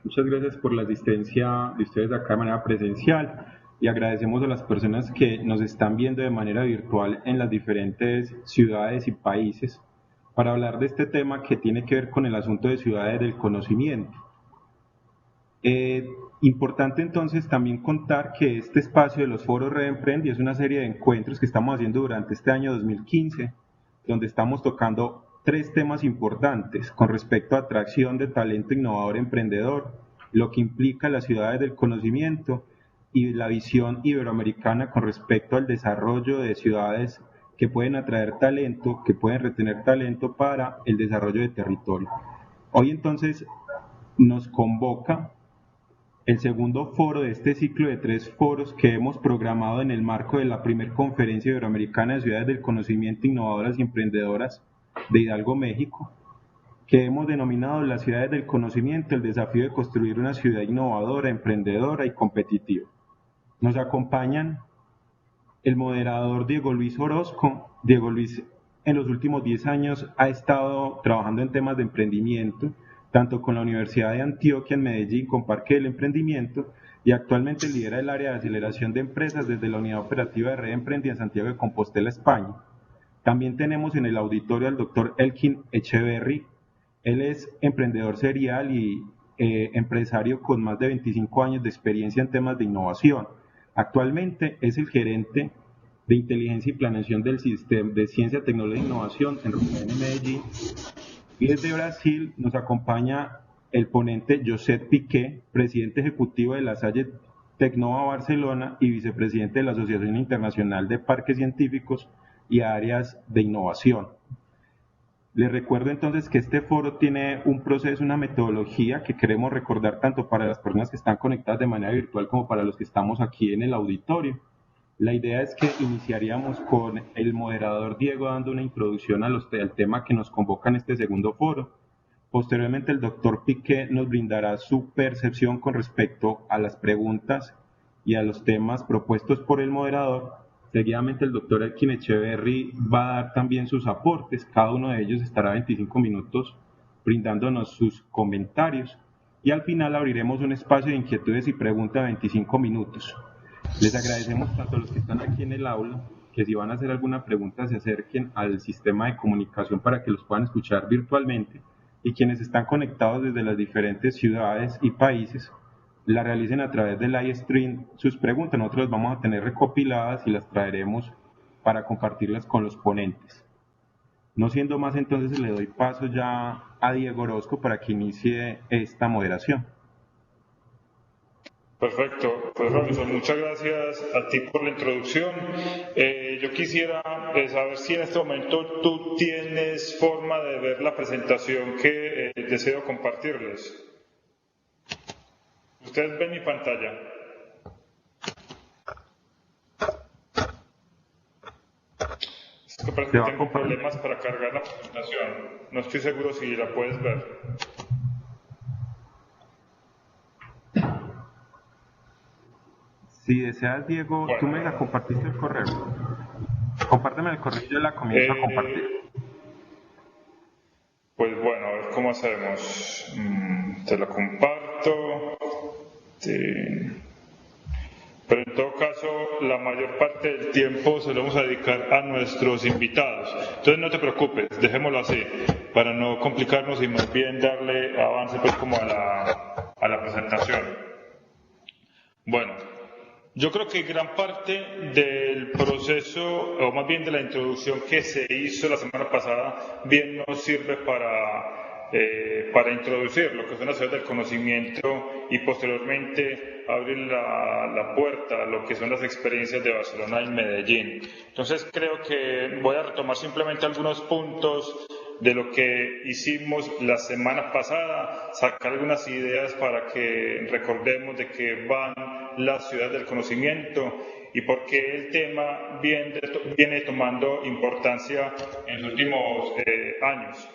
Muchas gracias por la asistencia de ustedes acá de manera presencial y agradecemos a las personas que nos están viendo de manera virtual en las diferentes ciudades y países para hablar de este tema que tiene que ver con el asunto de ciudades del conocimiento. Importante entonces también contar que este espacio de los foros Red Emprendi es una serie de encuentros que estamos haciendo durante este año 2015, donde estamos tocando tres temas importantes con respecto a atracción de talento innovador emprendedor, lo que implica las ciudades del conocimiento y la visión iberoamericana con respecto al desarrollo de ciudades que pueden atraer talento, que pueden retener talento para el desarrollo de territorio. Hoy entonces nos convoca el segundo foro de este ciclo de tres foros que hemos programado en el marco de la primera conferencia iberoamericana de ciudades del conocimiento innovadoras y emprendedoras de Hidalgo, México, que hemos denominado las ciudades del conocimiento, el desafío de construir una ciudad innovadora, emprendedora y competitiva. Nos acompañan el moderador Diego Luis Orozco. Diego Luis en los últimos 10 años ha estado trabajando en temas de emprendimiento, tanto con la Universidad de Antioquia en Medellín, con Parque del Emprendimiento, y actualmente lidera el área de aceleración de empresas desde la unidad operativa de Red Emprendi en Santiago de Compostela, España. También tenemos en el auditorio al doctor Elkin Echeverry. Él es emprendedor serial y empresario con más de 25 años de experiencia en temas de innovación. Actualmente es el gerente de inteligencia y planeación del sistema de ciencia, tecnología e innovación en Medellín. Y desde Brasil nos acompaña el ponente Josep Piqué, presidente ejecutivo de la Salle Tecnova Barcelona y vicepresidente de la Asociación Internacional de Parques Científicos y Áreas de Innovación. Les recuerdo entonces que este foro tiene un proceso, una metodología que queremos recordar tanto para las personas que están conectadas de manera virtual como para los que estamos aquí en el auditorio. La idea es que iniciaríamos con el moderador Diego dando una introducción al tema que nos convoca en este segundo foro. Posteriormente el doctor Piqué nos brindará su percepción con respecto a las preguntas y a los temas propuestos por el moderador. Seguidamente el doctor Elkin Echeverry va a dar también sus aportes. Cada uno de ellos estará 25 minutos brindándonos sus comentarios. Y al final abriremos un espacio de inquietudes y preguntas de 25 minutos. Les agradecemos tanto a los que están aquí en el aula, que si van a hacer alguna pregunta se acerquen al sistema de comunicación para que los puedan escuchar virtualmente, y quienes están conectados desde las diferentes ciudades y países la realicen a través del live stream sus preguntas. Nosotros las vamos a tener recopiladas y las traeremos para compartirlas con los ponentes. No siendo más, entonces le doy paso ya a Diego Orozco para que inicie esta moderación. Perfecto, pues Robinson, muchas gracias a ti por la introducción. Yo quisiera saber si en este momento tú tienes forma de ver la presentación que deseo compartirles. ¿Ustedes ven mi pantalla? Es que parece que tengo problemas para cargar la presentación. No estoy seguro si la puedes ver. Si deseas, Diego, bueno, tú me la compartiste el correo. Compárteme el correo y yo la comienzo a compartir. Pues bueno, a ver cómo hacemos. Te la comparto. Pero en todo caso, la mayor parte del tiempo se lo vamos a dedicar a nuestros invitados. Entonces no te preocupes, dejémoslo así, para no complicarnos y más bien darle avance pues como a la presentación. Bueno. Yo creo que gran parte del proceso, o más bien de la introducción que se hizo la semana pasada, bien nos sirve para introducir lo que son las ciudades del conocimiento y posteriormente abrir la puerta a lo que son las experiencias de Barcelona y Medellín. Entonces creo que voy a retomar simplemente algunos puntos de lo que hicimos la semana pasada, sacar algunas ideas para que recordemos de qué van las ciudades del conocimiento y por qué el tema viene tomando importancia en los últimos años.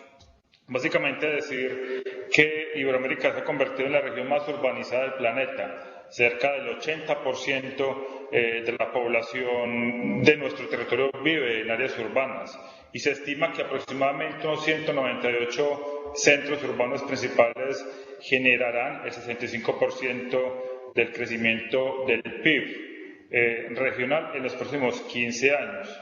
Básicamente decir que Iberoamérica se ha convertido en la región más urbanizada del planeta. Cerca del 80% de la población de nuestro territorio vive en áreas urbanas y se estima que aproximadamente unos 198 centros urbanos principales generarán el 65% del crecimiento del PIB regional en los próximos 15 años.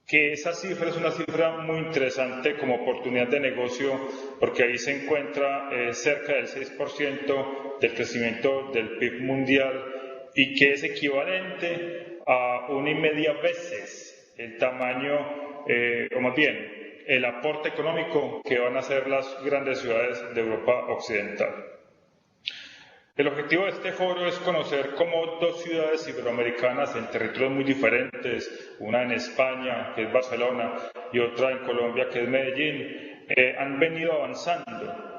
Que esa cifra es una cifra muy interesante como oportunidad de negocio, porque ahí se encuentra cerca del 6% del crecimiento del PIB mundial, y que es equivalente a 1,5 veces el tamaño, o más bien, el aporte económico que van a hacer las grandes ciudades de Europa Occidental. El objetivo de este foro es conocer cómo dos ciudades iberoamericanas en territorios muy diferentes, una en España, que es Barcelona, y otra en Colombia, que es Medellín, han venido avanzando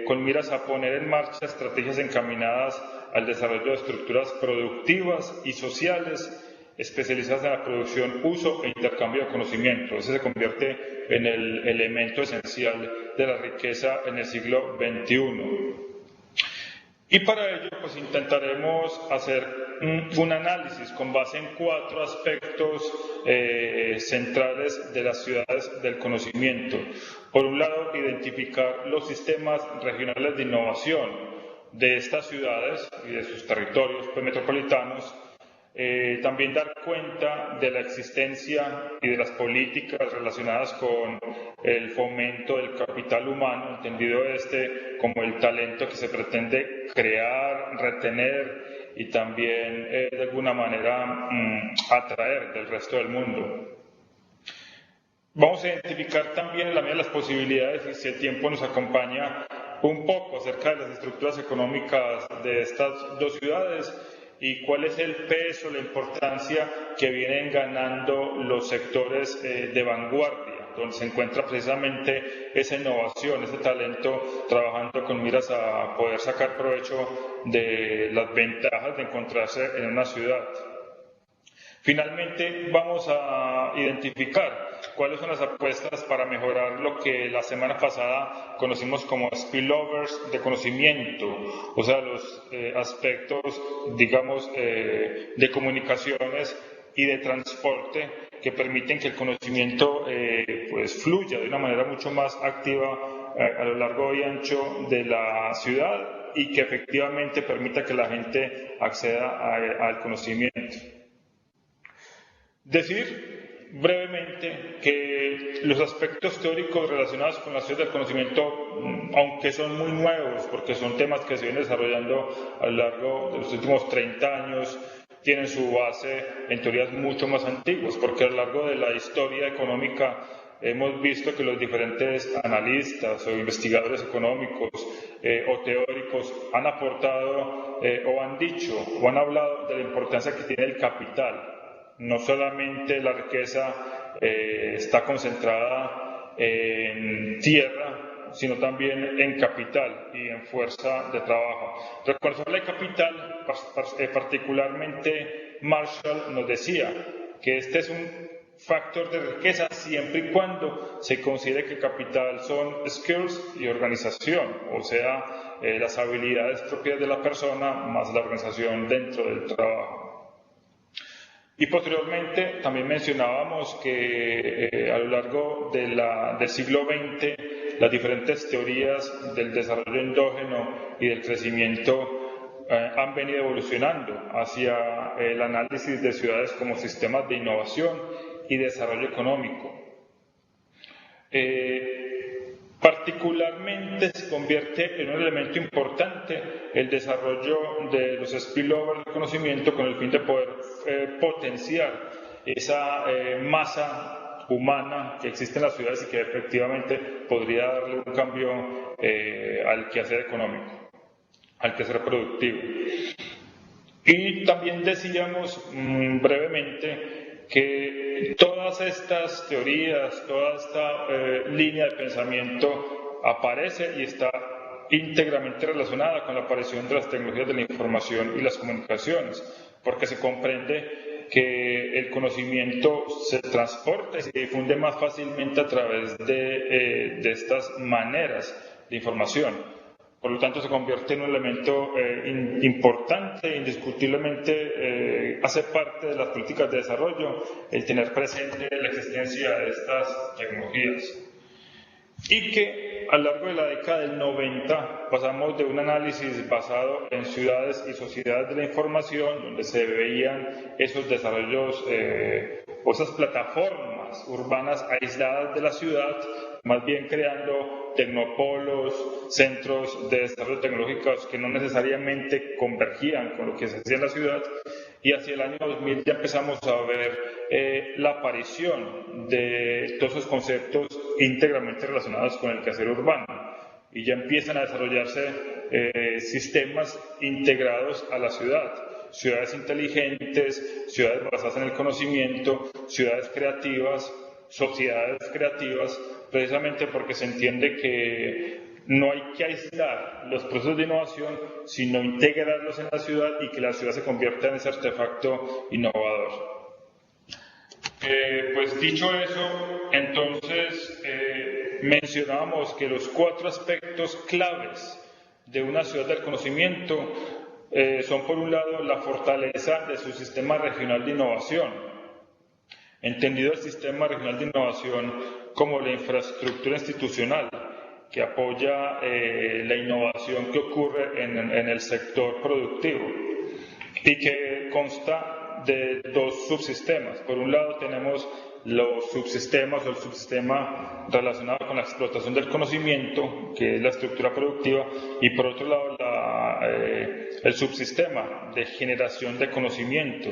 con miras a poner en marcha estrategias encaminadas al desarrollo de estructuras productivas y sociales especializadas en la producción, uso e intercambio de conocimiento. Ese se convierte en el elemento esencial de la riqueza en el siglo XXI. Y para ello, pues intentaremos hacer un análisis con base en 4 aspectos centrales de las ciudades del conocimiento. Por un lado, identificar los sistemas regionales de innovación de estas ciudades y de sus territorios metropolitanos. También dar cuenta de la existencia y de las políticas relacionadas con el fomento del capital humano, entendido como el talento que se pretende crear, retener y también de alguna manera atraer del resto del mundo. Vamos a identificar también en la medida de las posibilidades, y si el tiempo nos acompaña, un poco acerca de las estructuras económicas de estas dos ciudades y cuál es el peso, la importancia que vienen ganando los sectores de vanguardia, donde se encuentra precisamente esa innovación, ese talento, trabajando con miras a poder sacar provecho de las ventajas de encontrarse en una ciudad. Finalmente, vamos a identificar cuáles son las apuestas para mejorar lo que la semana pasada conocimos como spillovers de conocimiento, o sea, los aspectos, digamos, de comunicaciones y de transporte que permiten que el conocimiento pues fluya de una manera mucho más activa a lo largo y ancho de la ciudad, y que efectivamente permita que la gente acceda al conocimiento. Decir brevemente que los aspectos teóricos relacionados con la ciencia del conocimiento, aunque son muy nuevos, porque son temas que se vienen desarrollando a lo largo de los últimos 30 años, tienen su base en teorías mucho más antiguas, porque a lo largo de la historia económica hemos visto que los diferentes analistas o investigadores económicos o teóricos han aportado o han dicho o han hablado de la importancia que tiene el capital. No solamente la riqueza está concentrada en tierra, sino también en capital y en fuerza de trabajo. Cuando se habla de capital, particularmente Marshall nos decía que este es un factor de riqueza siempre y cuando se considere que capital son skills y organización, o sea, las habilidades propias de la persona más la organización dentro del trabajo. Y posteriormente también mencionábamos que a lo largo del siglo XX las diferentes teorías del desarrollo endógeno y del crecimiento han venido evolucionando hacia el análisis de ciudades como sistemas de innovación y desarrollo económico. Particularmente se convierte en un elemento importante el desarrollo de los spillovers de conocimiento con el fin de poder potenciar esa masa humana que existe en las ciudades y que efectivamente podría darle un cambio al quehacer económico, al quehacer productivo. Y también decíamos brevemente que todas estas teorías, toda esta línea de pensamiento aparece y está íntegramente relacionada con la aparición de las tecnologías de la información y las comunicaciones, porque se comprende que el conocimiento se transporta y se difunde más fácilmente a través de estas maneras de información. Por lo tanto, se convierte en un elemento importante, indiscutiblemente hace parte de las políticas de desarrollo el tener presente la existencia de estas tecnologías. y que a lo largo de la década del 90 pasamos de un análisis basado en ciudades y sociedades de la información, donde se veían esos desarrollos o esas plataformas urbanas aisladas de la ciudad, más bien creando tecnopolos, centros de desarrollo tecnológicos que no necesariamente convergían con lo que se hacía en la ciudad, y hacia el año 2000 ya empezamos a ver la aparición de todos esos conceptos íntegramente relacionados con el quehacer urbano, y ya empiezan a desarrollarse sistemas integrados a la ciudad, ciudades inteligentes, ciudades basadas en el conocimiento, ciudades creativas, sociedades creativas, precisamente porque se entiende que no hay que aislar los procesos de innovación, sino integrarlos en la ciudad y que la ciudad se convierta en ese artefacto innovador. Pues dicho eso, entonces mencionábamos que los 4 aspectos claves de una ciudad del conocimiento son, por un lado, la fortaleza de su sistema regional de innovación, entendido el sistema regional de innovación como la infraestructura institucional que apoya la innovación que ocurre en el sector productivo y que consta de 2 subsistemas. Por un lado tenemos los subsistemas o el subsistema relacionado con la explotación del conocimiento, que es la estructura productiva, y por otro lado el subsistema de generación de conocimiento,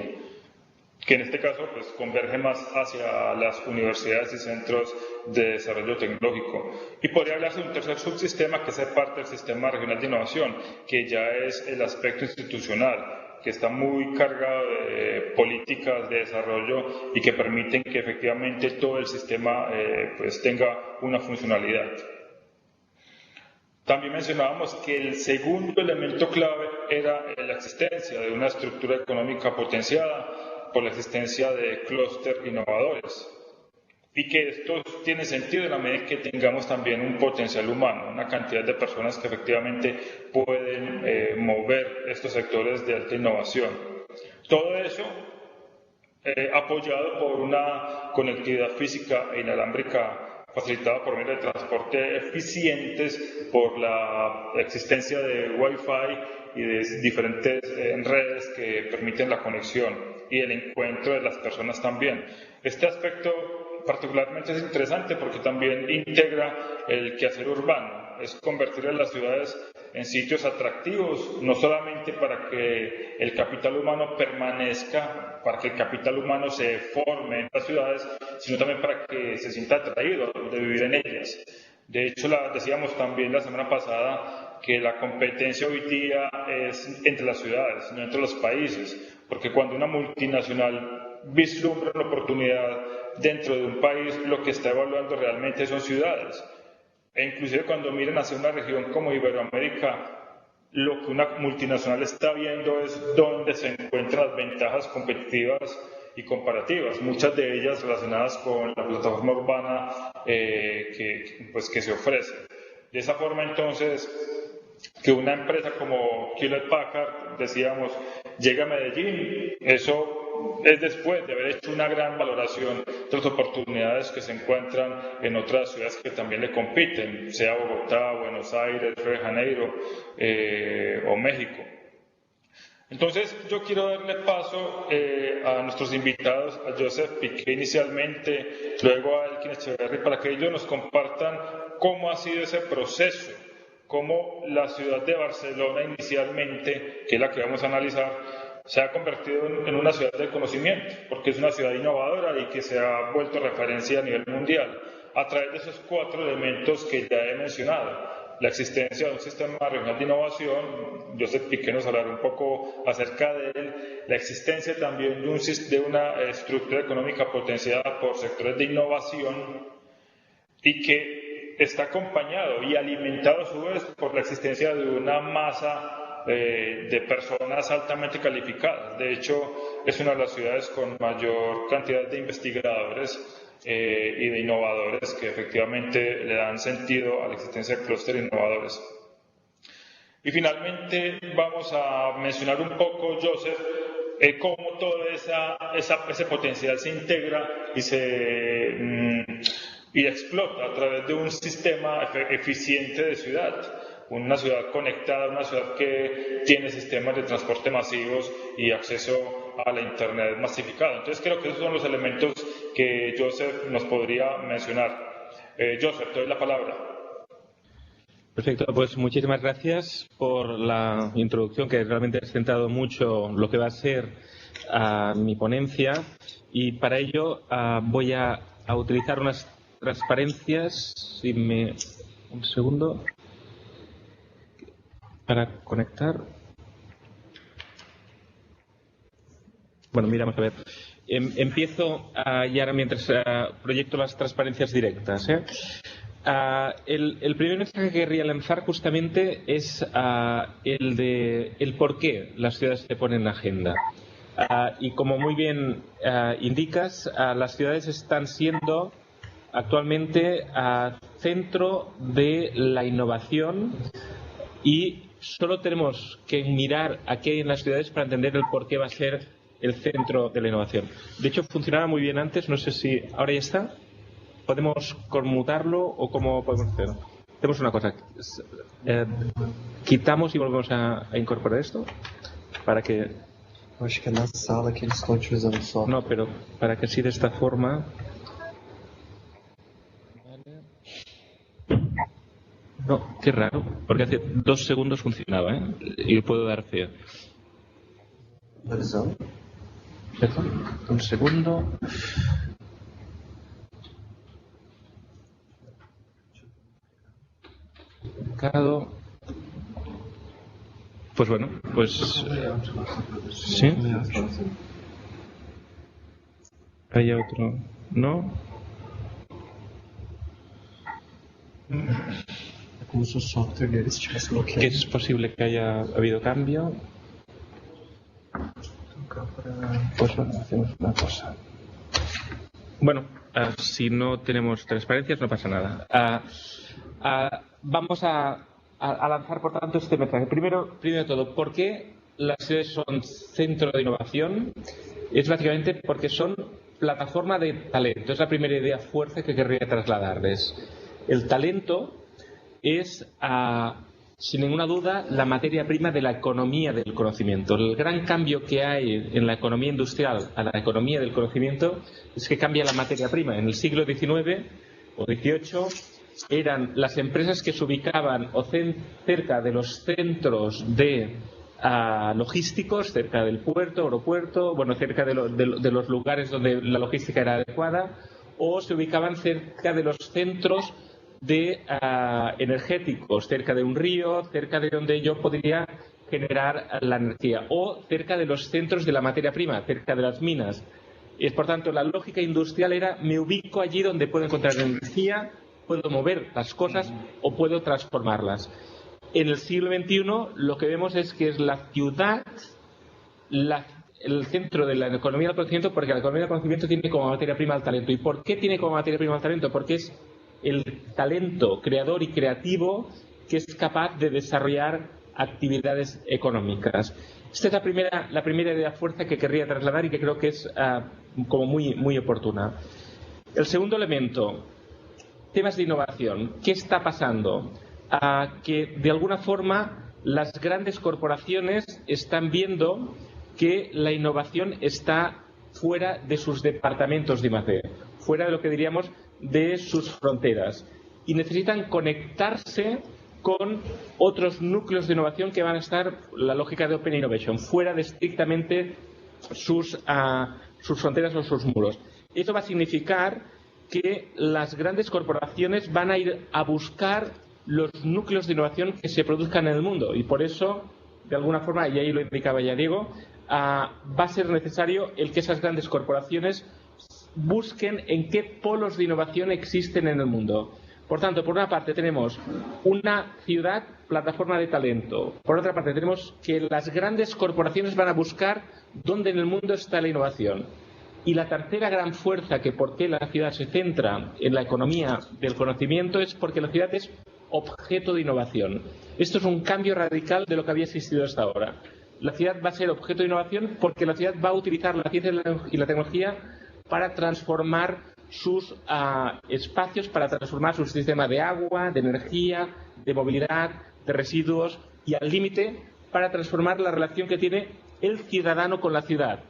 que en este caso pues converge más hacia las universidades y centros de desarrollo tecnológico. Y podría hablarse de un tercer subsistema que hace parte del sistema regional de innovación, que ya es el aspecto institucional, que está muy cargado de políticas de desarrollo y que permiten que efectivamente todo el sistema pues tenga una funcionalidad. También mencionábamos que el segundo elemento clave era la existencia de una estructura económica potenciada por la existencia de clústeres innovadores, y que esto tiene sentido en la medida que tengamos también un potencial humano, una cantidad de personas que efectivamente pueden mover estos sectores de alta innovación. Todo eso apoyado por una conectividad física e inalámbrica facilitada por medios de transporte eficientes, por la existencia de Wi-Fi y de diferentes redes que permiten la conexión y el encuentro de las personas también. Este aspecto particularmente es interesante porque también integra el quehacer urbano, es convertir a las ciudades en sitios atractivos, no solamente para que el capital humano permanezca, para que el capital humano se forme en las ciudades, sino también para que se sienta atraído de vivir en ellas. De hecho, decíamos también la semana pasada que la competencia hoy día es entre las ciudades, no entre los países, porque cuando una multinacional vislumbra una oportunidad dentro de un país, lo que está evaluando realmente son ciudades. E inclusive cuando miren hacia una región como Iberoamérica, lo que una multinacional está viendo es dónde se encuentran las ventajas competitivas y comparativas, muchas de ellas relacionadas con la plataforma urbana que se ofrece. De esa forma, entonces, que una empresa como Hewlett Packard, decíamos, llega a Medellín, eso es después de haber hecho una gran valoración de las oportunidades que se encuentran en otras ciudades que también le compiten, sea Bogotá, Buenos Aires, Río de Janeiro o México. Entonces, yo quiero darle paso a nuestros invitados, a Joseph Piqué inicialmente, luego a Elkin Echeverry, para que ellos nos compartan cómo ha sido ese proceso, cómo la ciudad de Barcelona inicialmente, que es la que vamos a analizar, se ha convertido en una ciudad del conocimiento, porque es una ciudad innovadora y que se ha vuelto referencia a nivel mundial, a través de esos 4 elementos que ya he mencionado. La existencia de un sistema regional de innovación, Joseph Piqué nos hablará un poco acerca de él, la existencia también de una estructura económica potenciada por sectores de innovación y que está acompañado y alimentado a su vez por la existencia de una masa de personas altamente calificadas. De hecho, es una de las ciudades con mayor cantidad de investigadores y de innovadores que efectivamente le dan sentido a la existencia de clústeres innovadores. Y finalmente vamos a mencionar un poco, Joseph, cómo todo ese potencial se integra y y explota a través de un sistema eficiente de ciudad. Una ciudad conectada, una ciudad que tiene sistemas de transporte masivos y acceso a la Internet masificado. Entonces creo que esos son los elementos que Joseph nos podría mencionar. Joseph, te doy la palabra. Perfecto, pues muchísimas gracias por la introducción, que realmente ha centrado mucho lo que va a ser mi ponencia, y para ello voy a utilizar unas transparencias, un segundo, para conectar. Bueno, mira, vamos a ver. Empiezo y ahora mientras proyecto las transparencias directas. El primer mensaje que querría lanzar justamente es el de el por qué las ciudades se ponen en la agenda. Y como muy bien indicas, las ciudades están siendo actualmente centro de la innovación, y solo tenemos que mirar a qué hay en las ciudades para entender el por qué va a ser el centro de la innovación. De hecho, funcionaba muy bien antes, no sé si ahora ya está. ¿Podemos conmutarlo o cómo podemos hacer? Hacemos una cosa, quitamos y volvemos a incorporar esto para que... Acho que é na sala que eles estão utilizando só. No, pero para que así de esta forma... No, qué raro, porque hace 2 segundos funcionaba, ¿eh? Y puedo dar fe. Perdón, un segundo. Pues bueno, pues sí. Hay otro, ¿no? Como se o software deles estivesse bloqueado. Que es posible que haya habido cambio. Pues bueno, hacemos una cosa. Bueno, si no tenemos transparencias no pasa nada. Vamos a lanzar, por tanto, este mensaje. Primero de todo, ¿por qué las ciudades son centro de innovación? Es básicamente porque son plataforma de talento. Es la primera idea fuerte que querría trasladarles. El talento es, sin ninguna duda, la materia prima de la economía del conocimiento. El gran cambio que hay en la economía industrial a la economía del conocimiento es que cambia la materia prima. En el siglo XIX o XVIII eran las empresas que se ubicaban cerca de los centros de logísticos, cerca del puerto, aeropuerto, bueno, cerca de los lugares donde la logística era adecuada, o se ubicaban cerca de los centros de energéticos, cerca de un río, cerca de donde yo podría generar la energía, o cerca de los centros de la materia prima, cerca de las minas. Y por tanto, la lógica industrial era: me ubico allí donde puedo encontrar energía, puedo mover las cosas o puedo transformarlas. En el siglo XXI lo que vemos es que es la ciudad el centro de la economía del conocimiento, porque la economía del conocimiento tiene como materia prima el talento. ¿Y por qué tiene como materia prima el talento? Porque es el talento creador y creativo que es capaz de desarrollar actividades económicas. Esta es la primera idea fuerza que querría trasladar y que creo que es como muy oportuna. El segundo elemento, temas de innovación. ¿Qué está pasando? Que de alguna forma las grandes corporaciones están viendo que la innovación está fuera de sus departamentos de I+D, fuera de lo que diríamos de sus fronteras, y necesitan conectarse con otros núcleos de innovación que van a estar, la lógica de Open Innovation, fuera de estrictamente sus fronteras o sus muros. Eso va a significar que las grandes corporaciones van a ir a buscar los núcleos de innovación que se produzcan en el mundo, y por eso, de alguna forma, y ahí lo indicaba ya Diego, va a ser necesario el que esas grandes corporaciones busquen en qué polos de innovación existen en el mundo. Por tanto, por una parte tenemos una ciudad plataforma de talento. Por otra parte tenemos que las grandes corporaciones van a buscar dónde en el mundo está la innovación. Y la tercera gran fuerza que por qué la ciudad se centra en la economía del conocimiento es porque la ciudad es objeto de innovación. Esto es un cambio radical de lo que había existido hasta ahora. La ciudad va a ser objeto de innovación porque la ciudad va a utilizar la ciencia y la tecnología para transformar sus espacios para transformar su sistema de agua, de energía, de movilidad, de residuos y al límite para transformar la relación que tiene el ciudadano con la ciudad.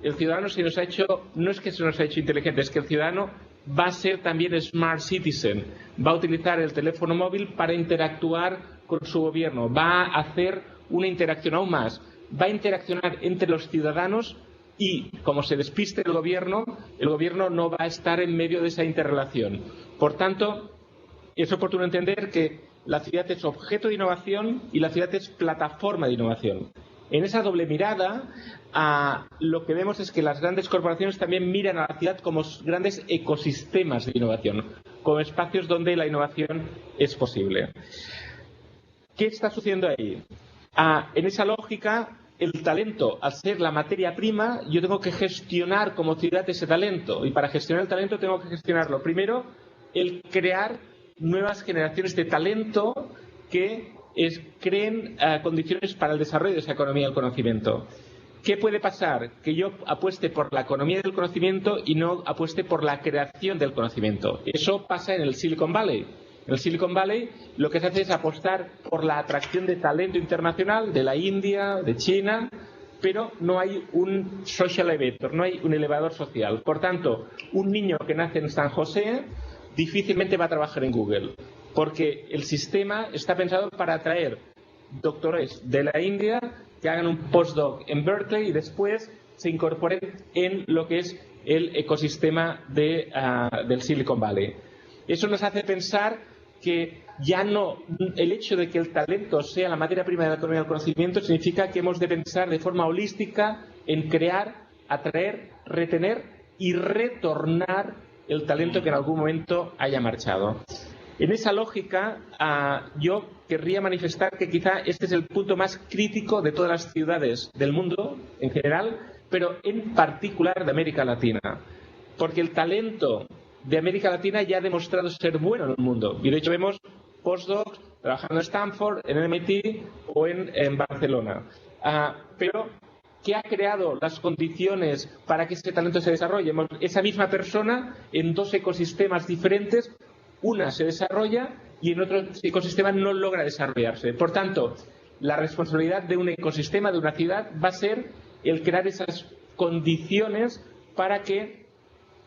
El ciudadano no es que se nos ha hecho inteligente, es que el ciudadano va a ser también smart citizen, va a utilizar el teléfono móvil para interactuar con su gobierno, va a hacer una interacción aún más, va a interaccionar entre los ciudadanos y, como se despiste el gobierno no va a estar en medio de esa interrelación. Por tanto, es oportuno entender que la ciudad es objeto de innovación y la ciudad es plataforma de innovación. En esa doble mirada, lo que vemos es que las grandes corporaciones también miran a la ciudad como grandes ecosistemas de innovación, como espacios donde la innovación es posible. ¿Qué está sucediendo ahí? En esa lógica, el talento, al ser la materia prima, yo tengo que gestionar como ciudad ese talento. Y para gestionar el talento tengo que gestionarlo. Primero, el crear nuevas generaciones de talento que creen condiciones para el desarrollo de esa economía del conocimiento. ¿Qué puede pasar? Que yo apueste por la economía del conocimiento y no apueste por la creación del conocimiento. Eso pasa en el Silicon Valley. En el Silicon Valley lo que se hace es apostar por la atracción de talento internacional de la India, de China, pero no hay un social elevator, no hay un elevador social. Por tanto, un niño que nace en San José difícilmente va a trabajar en Google, porque el sistema está pensado para atraer doctores de la India que hagan un postdoc en Berkeley y después se incorporen en lo que es el ecosistema del Silicon Valley. Eso nos hace pensar que ya no, el hecho de que el talento sea la materia prima de la economía del conocimiento significa que hemos de pensar de forma holística en crear, atraer, retener y retornar el talento que en algún momento haya marchado. En esa lógica, yo querría manifestar que quizá este es el punto más crítico de todas las ciudades del mundo en general, pero en particular de América Latina. Porque el talento de América Latina ya ha demostrado ser bueno en el mundo. Y de hecho vemos postdocs trabajando en Stanford, en MIT o en Barcelona. Pero, ¿qué ha creado las condiciones para que ese talento se desarrolle? Esa misma persona en dos ecosistemas diferentes, una se desarrolla y en otro ecosistema no logra desarrollarse. Por tanto, la responsabilidad de un ecosistema, de una ciudad, va a ser el crear esas condiciones para que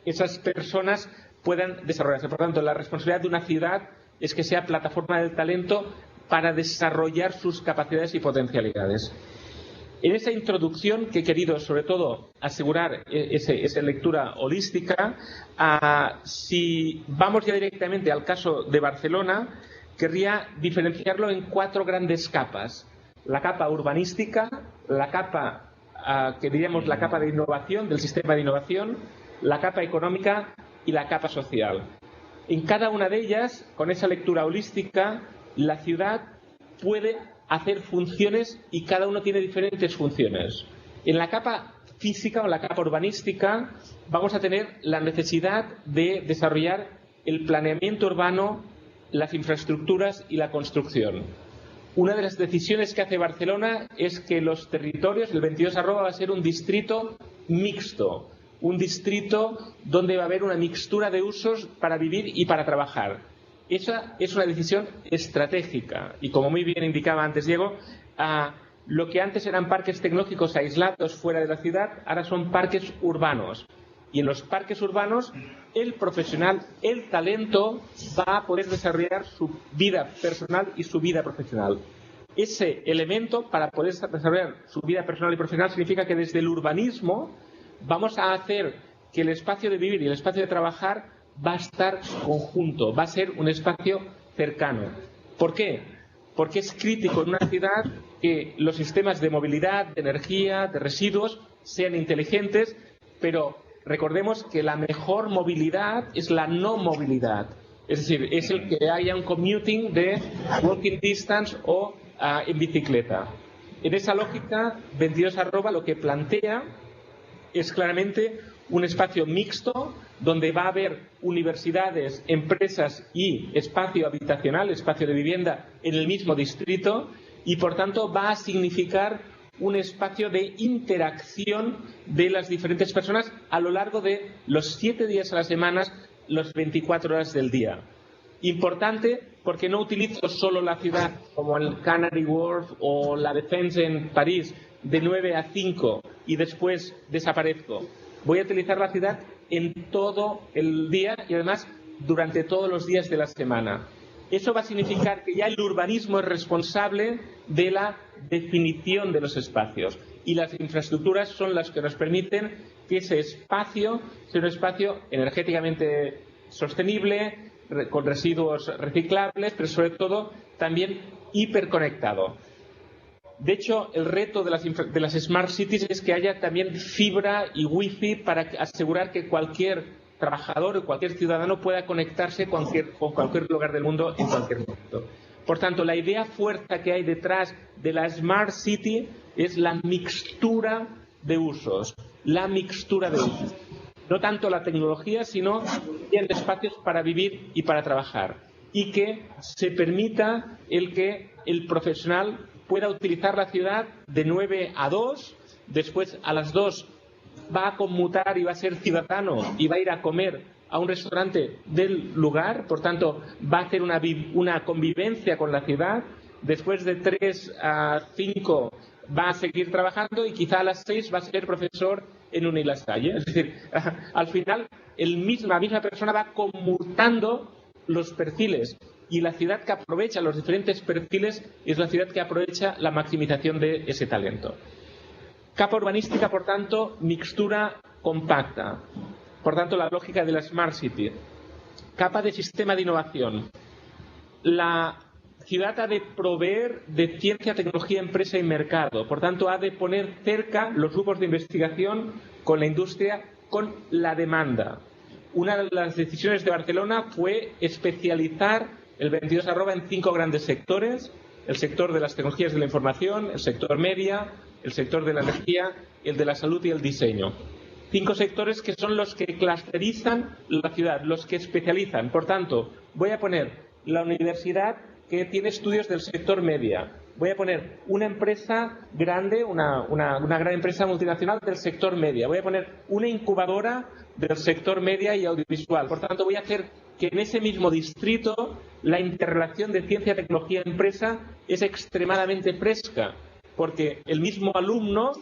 esas personas puedan desarrollarse. Por tanto, la responsabilidad de una ciudad es que sea plataforma del talento para desarrollar sus capacidades y potencialidades. En esa introducción que he querido, sobre todo, asegurar esa lectura holística, si vamos ya directamente al caso de Barcelona, querría diferenciarlo en 4 grandes capas. La capa urbanística, la capa que diríamos la capa de innovación, del sistema de innovación, la capa económica y la capa social. En cada una de ellas, con esa lectura holística, la ciudad puede hacer funciones y cada uno tiene diferentes funciones. En la capa física o la capa urbanística vamos a tener la necesidad de desarrollar el planeamiento urbano, las infraestructuras y la construcción. Una de las decisiones que hace Barcelona es que los territorios, el 22 va a ser un distrito mixto, un distrito donde va a haber una mixtura de usos para vivir y para trabajar. Esa es una decisión estratégica y, como muy bien indicaba antes Diego, lo que antes eran parques tecnológicos aislados fuera de la ciudad, ahora son parques urbanos. Y en los parques urbanos, el profesional, el talento, va a poder desarrollar su vida personal y su vida profesional. Ese elemento, para poder desarrollar su vida personal y profesional, significa que desde el urbanismo vamos a hacer que el espacio de vivir y el espacio de trabajar va a estar conjunto, va a ser un espacio cercano. ¿Por qué? Porque es crítico en una ciudad que los sistemas de movilidad, de energía, de residuos sean inteligentes, pero recordemos que la mejor movilidad es la no movilidad. Es decir, es el que haya un commuting de walking distance o en bicicleta. En esa lógica, 22 lo que plantea es claramente un espacio mixto donde va a haber universidades, empresas y espacio habitacional, espacio de vivienda en el mismo distrito y, por tanto, va a significar un espacio de interacción de las diferentes personas a lo largo de los 7 días a la semana, las 24 horas del día. Importante porque no utilizo solo la ciudad como el Canary Wharf o la Défense en París de 9 a 5 y después desaparezco. Voy a utilizar la ciudad en todo el día y además durante todos los días de la semana. Eso va a significar que ya el urbanismo es responsable de la definición de los espacios y las infraestructuras son las que nos permiten que ese espacio sea un espacio energéticamente sostenible, con residuos reciclables, pero sobre todo también hiperconectado. De hecho, el reto de las Smart Cities es que haya también fibra y wifi para asegurar que cualquier trabajador o cualquier ciudadano pueda conectarse con cualquier lugar del mundo en cualquier momento. Por tanto, la idea fuerte que hay detrás de la Smart City es la mixtura de usos. La mixtura de usos. No tanto la tecnología, sino también espacios para vivir y para trabajar. Y que se permita el que el profesional pueda utilizar la ciudad de 9 a 2, después a las 2 va a conmutar y va a ser ciudadano y va a ir a comer a un restaurante del lugar, por tanto va a hacer una convivencia con la ciudad, después de 3 a 5 va a seguir trabajando y quizá a las 6 va a ser profesor en una La Salle. Es decir, al final la misma persona va conmutando los perfiles y la ciudad que aprovecha los diferentes perfiles es la ciudad que aprovecha la maximización de ese talento. Capa urbanística, por tanto, mixtura compacta. Por tanto, la lógica de la Smart City. Capa de sistema de innovación. La ciudad ha de proveer de ciencia, tecnología, empresa y mercado. Por tanto, ha de poner cerca los grupos de investigación con la industria, con la demanda. Una de las decisiones de Barcelona fue especializar el 22 en 5 grandes sectores: el sector de las tecnologías de la información, el sector media, el sector de la energía, el de la salud y el diseño. 5 sectores que son los que clusterizan la ciudad, los que especializan. Por tanto, voy a poner la universidad que tiene estudios del sector media. Voy a poner una empresa grande, una gran empresa multinacional del sector media. Voy a poner una incubadora del sector media y audiovisual. Por tanto, voy a hacer que en ese mismo distrito la interrelación de ciencia, tecnología y empresa es extremadamente fresca, porque el mismo alumno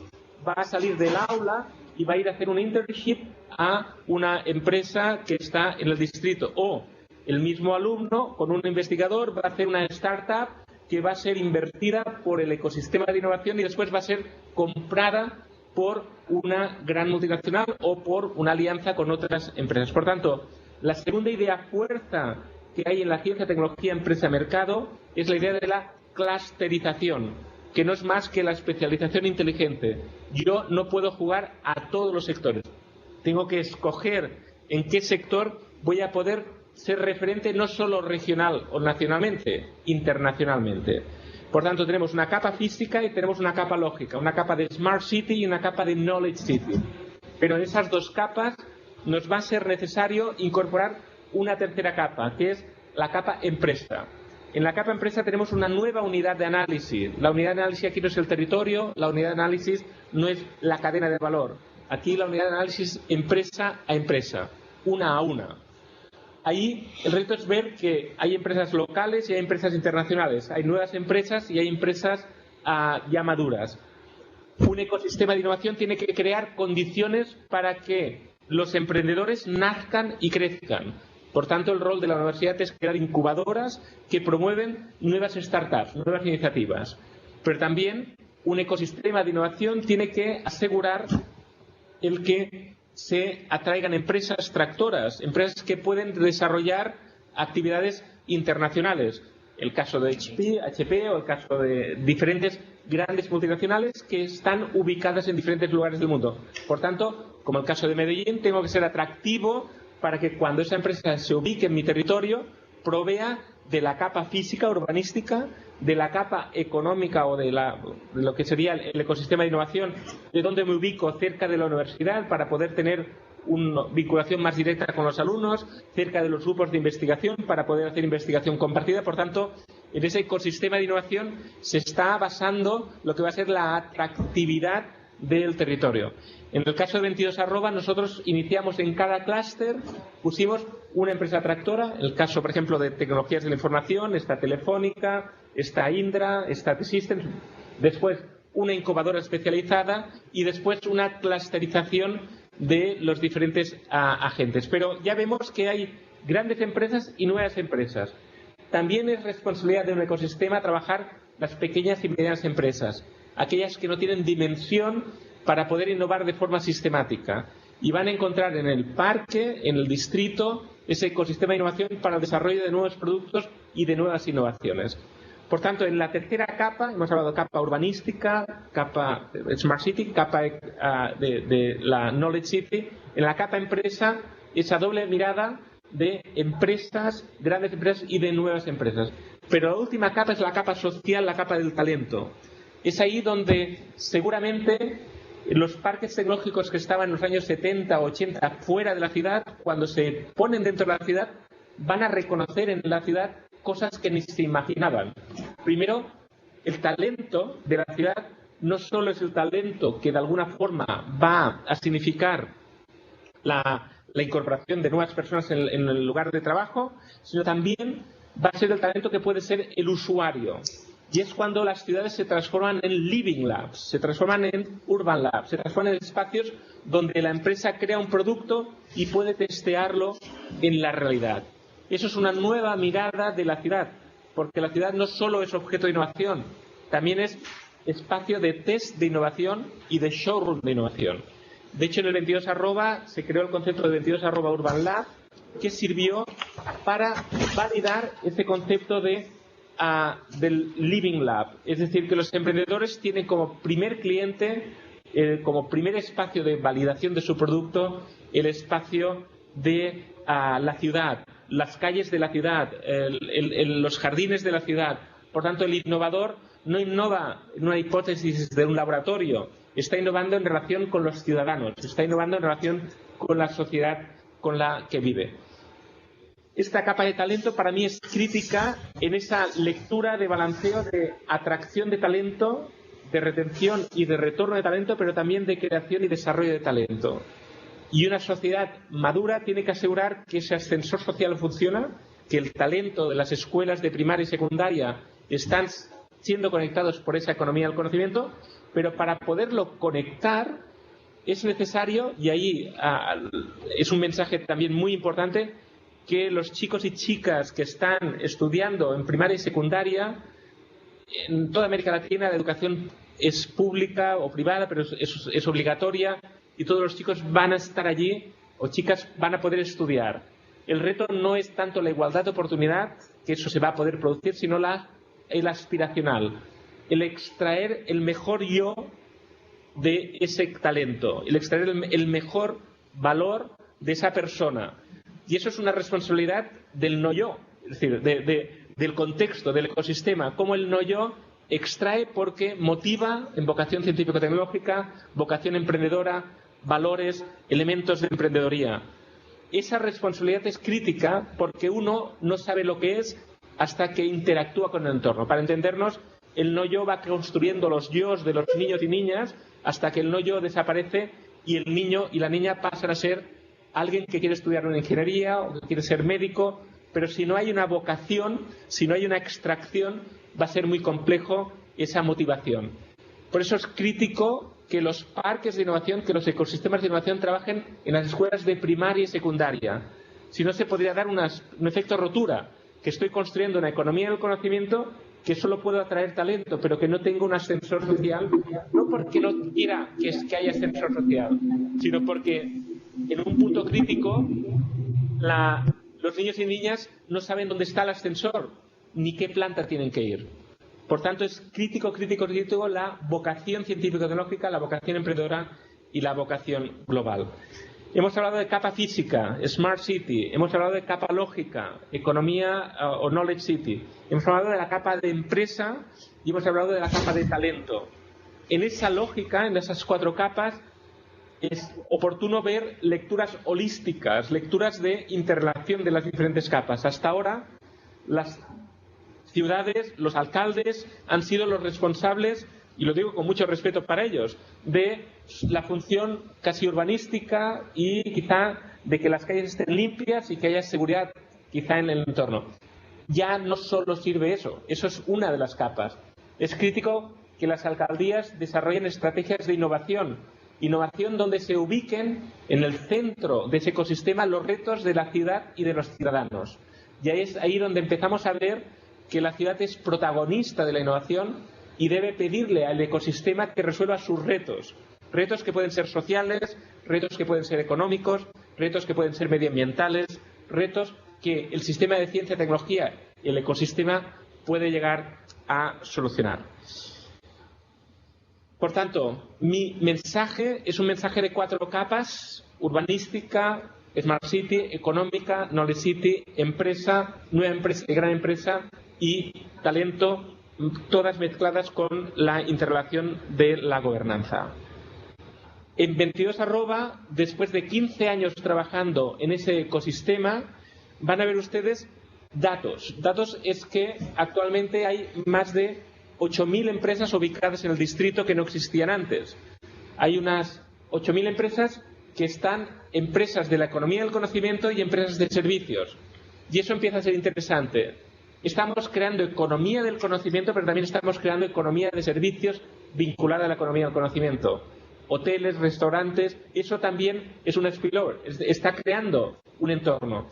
va a salir del aula y va a ir a hacer un internship a una empresa que está en el distrito, o el mismo alumno con un investigador va a hacer una startup que va a ser invertida por el ecosistema de innovación y después va a ser comprada por una gran multinacional o por una alianza con otras empresas. Por tanto, la segunda idea fuerza que hay en la ciencia, tecnología, empresa, mercado es la idea de la clusterización, que no es más que la especialización inteligente. Yo no puedo jugar a todos los sectores. Tengo que escoger en qué sector voy a poder ser referente no solo regional o nacionalmente, internacionalmente. Por tanto, tenemos una capa física y tenemos una capa lógica, una capa de Smart City y una capa de Knowledge City. Pero en esas dos capas nos va a ser necesario incorporar una tercera capa, que es la capa empresa. En la capa empresa tenemos una nueva unidad de análisis. La unidad de análisis aquí no es el territorio, la unidad de análisis no es la cadena de valor. Aquí la unidad de análisis empresa a empresa, una a una. Ahí el reto es ver que hay empresas locales y hay empresas internacionales. Hay nuevas empresas y hay empresas ya maduras. Un ecosistema de innovación tiene que crear condiciones para que los emprendedores nazcan y crezcan. Por tanto, el rol de la universidad es crear incubadoras que promueven nuevas startups, nuevas iniciativas. Pero también un ecosistema de innovación tiene que asegurar el que se atraigan empresas tractoras, empresas que pueden desarrollar actividades internacionales. El caso de HP o el caso de diferentes grandes multinacionales que están ubicadas en diferentes lugares del mundo. Por tanto, como el caso de Medellín, tengo que ser atractivo para que cuando esa empresa se ubique en mi territorio, provea de la capa física, urbanística, de la capa económica o de lo que sería el ecosistema de innovación, de donde me ubico cerca de la universidad para poder tener una vinculación más directa con los alumnos, cerca de los grupos de investigación para poder hacer investigación compartida. Por tanto, en ese ecosistema de innovación se está basando lo que va a ser la atractividad del territorio. En el caso de 22 arroba, nosotros iniciamos en cada clúster, pusimos una empresa atractora. En el caso, por ejemplo, de tecnologías de la información, está Telefónica, está Indra, está T-Systems. Después, una incubadora especializada y después una clusterización de los diferentes agentes. Pero ya vemos que hay grandes empresas y nuevas empresas. También es responsabilidad de un ecosistema trabajar las pequeñas y medianas empresas, aquellas que no tienen dimensión para poder innovar de forma sistemática. Y van a encontrar en el parque, en el distrito, ese ecosistema de innovación para el desarrollo de nuevos productos y de nuevas innovaciones. Por tanto, en la tercera capa, hemos hablado de capa urbanística, capa Smart City, capa de la Knowledge City. En la capa empresa, esa doble mirada de empresas, grandes empresas y de nuevas empresas. Pero la última capa es la capa social, la capa del talento. Es ahí donde seguramente los parques tecnológicos que estaban en los años 70 o 80 fuera de la ciudad, cuando se ponen dentro de la ciudad, van a reconocer en la ciudad cosas que ni se imaginaban. Primero, el talento de la ciudad no solo es el talento que de alguna forma va a significar la incorporación de nuevas personas en el lugar de trabajo, sino también va a ser el talento que puede ser el usuario. Y es cuando las ciudades se transforman en living labs, se transforman en urban labs, se transforman en espacios donde la empresa crea un producto y puede testearlo en la realidad. Eso es una nueva mirada de la ciudad, porque la ciudad no solo es objeto de innovación, también es espacio de test de innovación y de showroom de innovación. De hecho, en el 22 arroba se creó el concepto de 22 arroba Urban Lab, que sirvió para validar ese concepto del Living Lab. Es decir, que los emprendedores tienen como primer cliente, como primer espacio de validación de su producto, el espacio de la ciudad, las calles de la ciudad, los jardines de la ciudad. Por tanto, el innovador no innova en una hipótesis de un laboratorio, está innovando en relación con los ciudadanos, está innovando en relación con la sociedad con la que vive. Esta capa de talento para mí es crítica en esa lectura de balanceo de atracción de talento, de retención y de retorno de talento, pero también de creación y desarrollo de talento. Y una sociedad madura tiene que asegurar que ese ascensor social funciona, que el talento de las escuelas de primaria y secundaria están siendo conectados por esa economía del conocimiento, pero para poderlo conectar es necesario, y ahí es un mensaje también muy importante, que los chicos y chicas que están estudiando en primaria y secundaria, en toda América Latina la educación es pública o privada, pero es obligatoria, y todos los chicos van a estar allí, o chicas van a poder estudiar. El reto no es tanto la igualdad de oportunidad, que eso se va a poder producir, sino el aspiracional, el extraer el mejor yo de ese talento, el extraer el mejor valor de esa persona. Y eso es una responsabilidad del no yo, es decir, del contexto, del ecosistema, cómo el no yo extrae porque motiva en vocación científico-tecnológica, vocación emprendedora, valores, elementos de emprendedoría. Esa responsabilidad es crítica porque uno no sabe lo que es hasta que interactúa con el entorno. Para entendernos, el no yo va construyendo los yos de los niños y niñas hasta que el no yo desaparece y el niño y la niña pasan a ser alguien que quiere estudiar una ingeniería o que quiere ser médico, pero si no hay una vocación, si no hay una extracción, va a ser muy complejo esa motivación. Por eso es crítico que los parques de innovación, que los ecosistemas de innovación trabajen en las escuelas de primaria y secundaria. Si no, se podría dar un efecto rotura, que estoy construyendo una economía del conocimiento que solo puedo atraer talento, pero que no tengo un ascensor social, no porque no quiera que haya ascensor social, sino porque en un punto crítico los niños y niñas no saben dónde está el ascensor ni qué planta tienen que ir. Por tanto, es crítico la vocación científico-tecnológica, la vocación emprendedora y la vocación global. Hemos hablado de capa física, Smart City, hemos hablado de capa lógica, economía o Knowledge City, hemos hablado de la capa de empresa y hemos hablado de la capa de talento. En esa lógica, en esas 4 capas, es oportuno ver lecturas holísticas, lecturas de interrelación de las diferentes capas. Hasta ahora, las ciudades, los alcaldes han sido los responsables, y lo digo con mucho respeto para ellos, de la función casi urbanística y quizá de que las calles estén limpias y que haya seguridad quizá en el entorno. Ya no solo sirve eso es una de las capas. Es crítico que las alcaldías desarrollen estrategias de innovación donde se ubiquen en el centro de ese ecosistema los retos de la ciudad y de los ciudadanos. Y es ahí donde empezamos a ver que la ciudad es protagonista de la innovación y debe pedirle al ecosistema que resuelva sus retos. Retos que pueden ser sociales, retos que pueden ser económicos, retos que pueden ser medioambientales, retos que el sistema de ciencia y tecnología y el ecosistema puede llegar a solucionar. Por tanto, mi mensaje es un mensaje de 4 capas: urbanística, Smart City, económica, Knowledge City, empresa, nueva empresa y gran empresa, y talento, todas mezcladas con la interrelación de la gobernanza. En 22 después de 15 años trabajando en ese ecosistema, van a ver ustedes datos. Datos es que actualmente hay más de 8.000 empresas ubicadas en el distrito que no existían antes. Hay unas 8.000 empresas que están empresas de la economía del conocimiento y empresas de servicios. Y eso empieza a ser interesante. Estamos creando economía del conocimiento, pero también estamos creando economía de servicios vinculada a la economía del conocimiento. Hoteles, restaurantes, eso también es un spillover, está creando un entorno.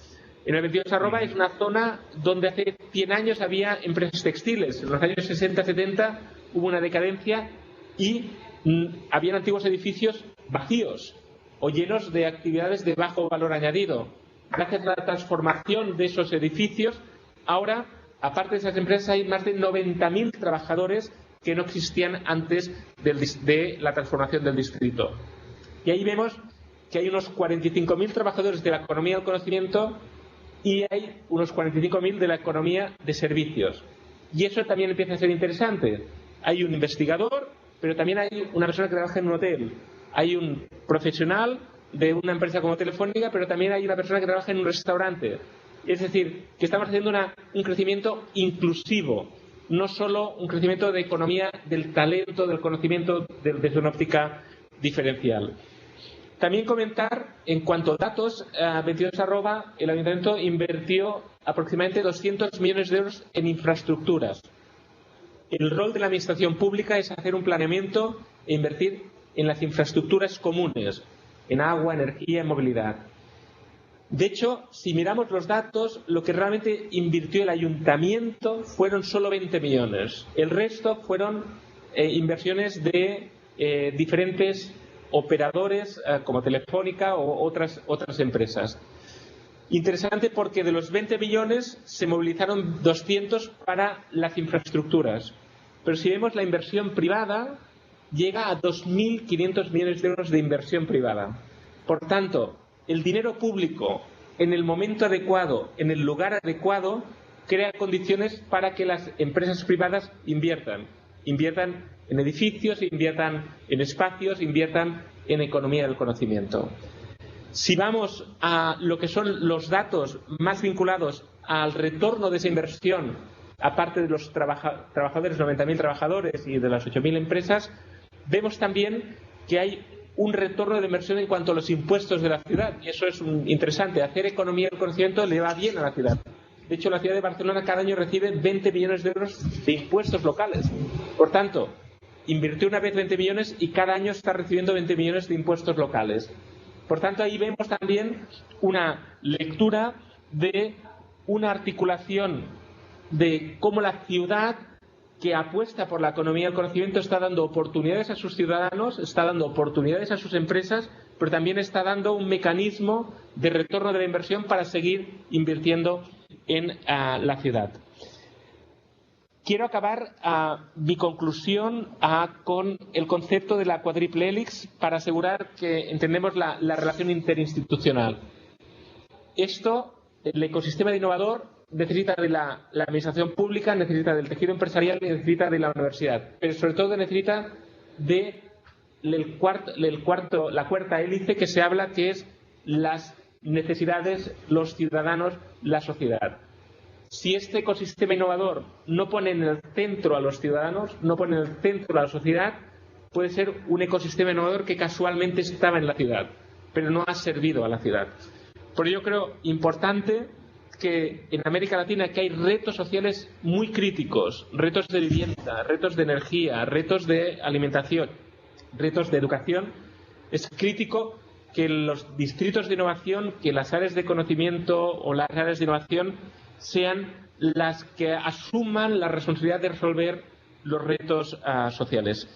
En el 22 es una zona donde hace 100 años había empresas textiles. En los años 60-70 hubo una decadencia y habían antiguos edificios vacíos o llenos de actividades de bajo valor añadido. Gracias a la transformación de esos edificios, ahora, aparte de esas empresas, hay más de 90.000 trabajadores que no existían antes de la transformación del distrito. Y ahí vemos que hay unos 45.000 trabajadores de la economía del conocimiento y hay unos 45.000 de la economía de servicios. Y eso también empieza a ser interesante. Hay un investigador, pero también hay una persona que trabaja en un hotel. Hay un profesional de una empresa como Telefónica, pero también hay una persona que trabaja en un restaurante. Es decir, que estamos haciendo un crecimiento inclusivo, no solo un crecimiento de economía del talento, del conocimiento desde una óptica diferencial. También comentar, en cuanto a datos, 22 el Ayuntamiento invirtió aproximadamente 200 millones de euros en infraestructuras. El rol de la Administración pública es hacer un planeamiento e invertir en las infraestructuras comunes, en agua, energía y movilidad. De hecho, si miramos los datos, lo que realmente invirtió el Ayuntamiento fueron solo 20 millones. El resto fueron inversiones de diferentes operadores como Telefónica o otras empresas. Interesante porque de los 20 millones se movilizaron 200 para las infraestructuras. Pero si vemos la inversión privada, llega a 2.500 millones de euros de inversión privada. Por tanto, el dinero público en el momento adecuado, en el lugar adecuado, crea condiciones para que las empresas privadas inviertan en edificios, inviertan en espacios, inviertan en economía del conocimiento. Si vamos a lo que son los datos más vinculados al retorno de esa inversión, aparte de los trabajadores, 90.000 trabajadores y de las 8.000 empresas, vemos también que hay un retorno de inversión en cuanto a los impuestos de la ciudad. Y eso es interesante. Hacer economía del conocimiento le va bien a la ciudad. De hecho, la ciudad de Barcelona cada año recibe 20 millones de euros de impuestos locales. Por tanto, invirtió una vez 20 millones y cada año está recibiendo 20 millones de impuestos locales. Por tanto, ahí vemos también una lectura de una articulación de cómo la ciudad que apuesta por la economía del conocimiento está dando oportunidades a sus ciudadanos, está dando oportunidades a sus empresas, pero también está dando un mecanismo de retorno de la inversión para seguir invirtiendo en la ciudad. Quiero acabar mi conclusión con el concepto de la cuádruple hélice para asegurar que entendemos la relación interinstitucional. El ecosistema de innovador necesita de la administración pública, necesita del tejido empresarial y necesita de la universidad. Pero sobre todo necesita de la cuarta hélice que se habla, que es las necesidades, los ciudadanos, la sociedad. si este ecosistema innovador no pone en el centro a los ciudadanos, no pone en el centro a la sociedad, puede ser un ecosistema innovador que casualmente estaba en la ciudad, pero no ha servido a la ciudad. Por ello creo importante que en América Latina, que hay retos sociales muy críticos, retos de vivienda, retos de energía, retos de alimentación, retos de educación, es crítico que los distritos de innovación, que las áreas de conocimiento o las áreas de innovación sean las que asuman la responsabilidad de resolver los retos sociales.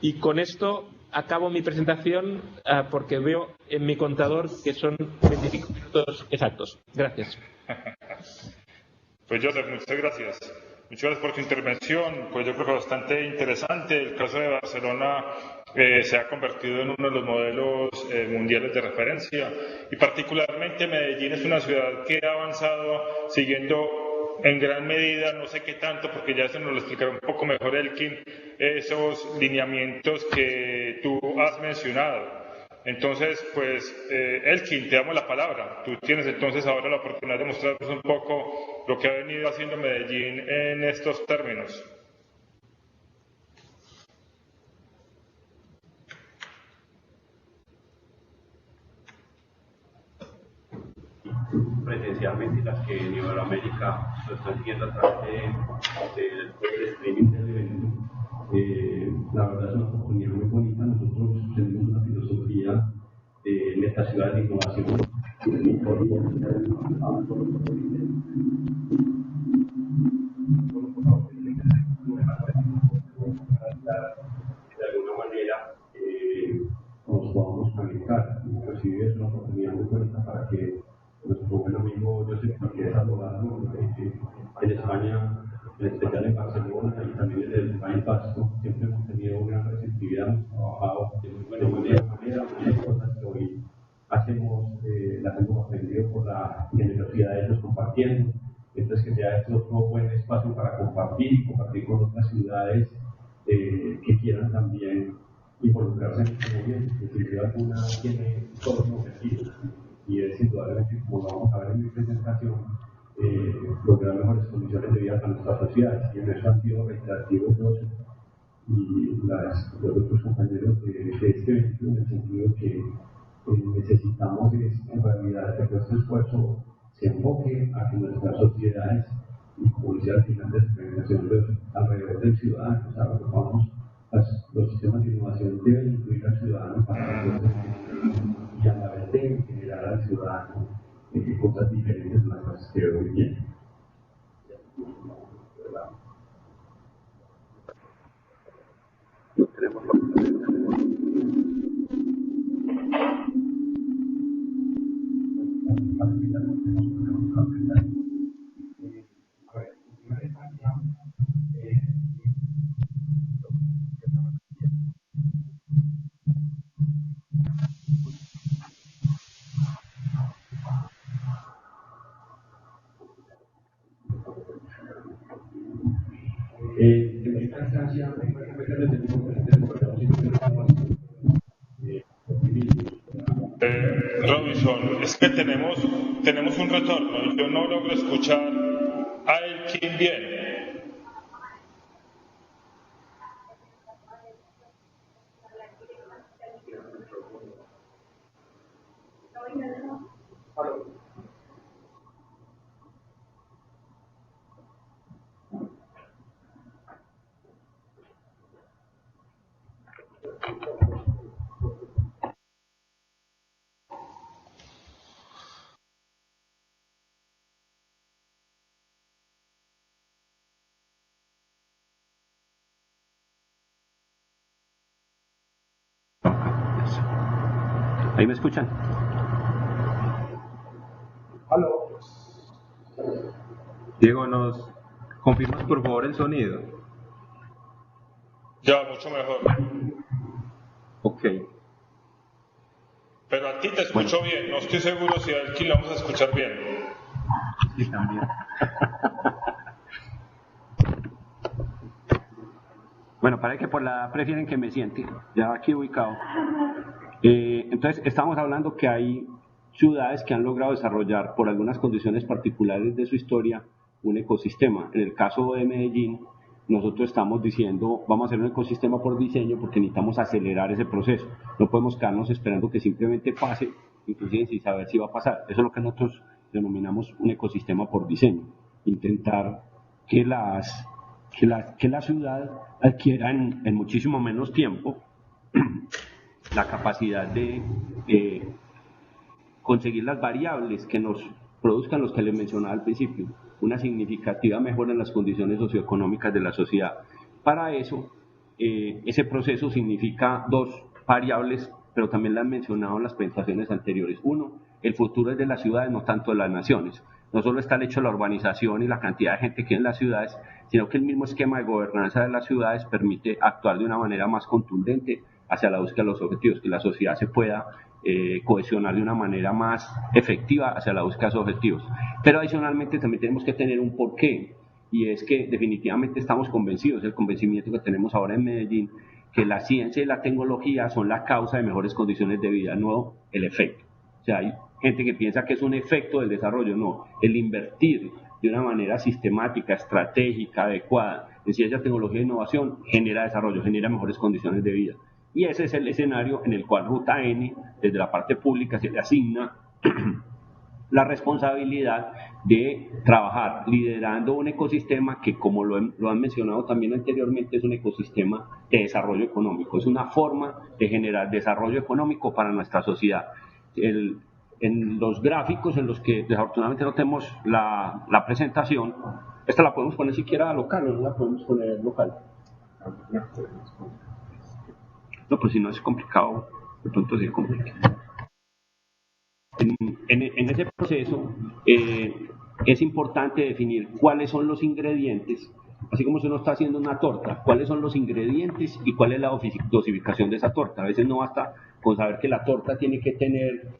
Y con esto acabo mi presentación porque veo en mi contador que son 25 minutos exactos. Gracias. Pues Joseph, muchas gracias. Muchas gracias por tu intervención. Pues yo creo que bastante interesante. El caso de Barcelona se ha convertido en uno de los modelos mundiales de referencia y particularmente Medellín es una ciudad que ha avanzado siguiendo en gran medida, no sé qué tanto, porque ya se nos lo explicará un poco mejor Elkin, esos lineamientos que tú has mencionado. Entonces, pues, Elkin, te damos la palabra. Tú tienes entonces ahora la oportunidad de mostrarnos un poco lo que ha venido haciendo Medellín en estos términos. Presencialmente las que en Iberoamérica lo están siguiendo a través del streaming del evento. La verdad es una oportunidad muy bonita. Nosotros tenemos una filosofía de esta ciudad de innovación. De alguna manera nos podamos conectar. Inclusive es una oportunidad muy bonita para que nuestro buen amigo Joseph, que es abogado en España, en especial en Barcelona y también en el País Vasco, siempre hemos tenido una receptividad, hemos trabajado de buena manera, muchas cosas que hoy hacemos, las hemos aprendido por la generosidad de ellos compartiendo. Entonces, que sea esto otro buen espacio para compartir con otras ciudades que quieran también involucrarse en este movimiento, que sin duda alguna tiene todos los objetivos. Y es indudablemente, como lo vamos a ver en mi presentación, lograr mejores condiciones de vida para nuestras sociedades. Y en eso han sido reiterativos y los otros compañeros de este evento, en el sentido que necesitamos en realidad que todo este esfuerzo se enfoque a que nuestras sociedades, y como decía al final de su presentación, alrededor del ciudadano, o sea, vamos, los sistemas de innovación deben incluir al ciudadano para que y a la vez de generar al ciudadano cosas diferentes de las que hoy vienen. Tenemos en primera instancia, Robinson, es que tenemos un retorno y yo no logro escuchar a Elkin bien. ¿Ahí me escuchan? Aló. Diego, ¿nos confirmas por favor el sonido? Ya, mucho mejor. Ok. Pero a ti te escucho bien, no estoy seguro si a Elkin lo vamos a escuchar bien. Sí, también. Bueno, parece que por la prefieren que me siente, ya aquí ubicado. Entonces, estamos hablando que hay ciudades que han logrado desarrollar, por algunas condiciones particulares de su historia, un ecosistema. En el caso de Medellín, nosotros estamos diciendo, vamos a hacer un ecosistema por diseño porque necesitamos acelerar ese proceso. No podemos quedarnos esperando que simplemente pase, inclusive sin saber si va a pasar. Eso es lo que nosotros denominamos un ecosistema por diseño. Intentar que la ciudad adquiera en muchísimo menos tiempo la capacidad de conseguir las variables que nos produzcan los que les mencionaba al principio, una significativa mejora en las condiciones socioeconómicas de la sociedad. Para eso, ese proceso significa dos variables, pero también las han mencionado en las presentaciones anteriores. Uno, el futuro es de las ciudades, no tanto de las naciones. No solo está el hecho de la urbanización y la cantidad de gente que hay en las ciudades, sino que el mismo esquema de gobernanza de las ciudades permite actuar de una manera más contundente hacia la búsqueda de los objetivos, que la sociedad se pueda cohesionar de una manera más efectiva hacia la búsqueda de esos objetivos. Pero adicionalmente también tenemos que tener un porqué, y es que definitivamente estamos convencidos, el convencimiento que tenemos ahora en Medellín, que la ciencia y la tecnología son la causa de mejores condiciones de vida, no el efecto. O sea, hay gente que piensa que es un efecto del desarrollo, no, el invertir de una manera sistemática, estratégica, adecuada en ciencia, tecnología e innovación genera desarrollo, genera mejores condiciones de vida. Y ese es el escenario en el cual Ruta N, desde la parte pública, se le asigna la responsabilidad de trabajar liderando un ecosistema que, como lo han mencionado también anteriormente, es un ecosistema de desarrollo económico, es una forma de generar desarrollo económico para nuestra sociedad. En los gráficos en los que desafortunadamente no tenemos la presentación, esta la podemos poner siquiera local o no la podemos poner local. No, pues si no es complicado, de pronto sí es complicado. En ese proceso es importante definir cuáles son los ingredientes, así como si uno está haciendo una torta, cuáles son los ingredientes y cuál es la dosificación de esa torta. A veces no basta con saber que la torta tiene que tener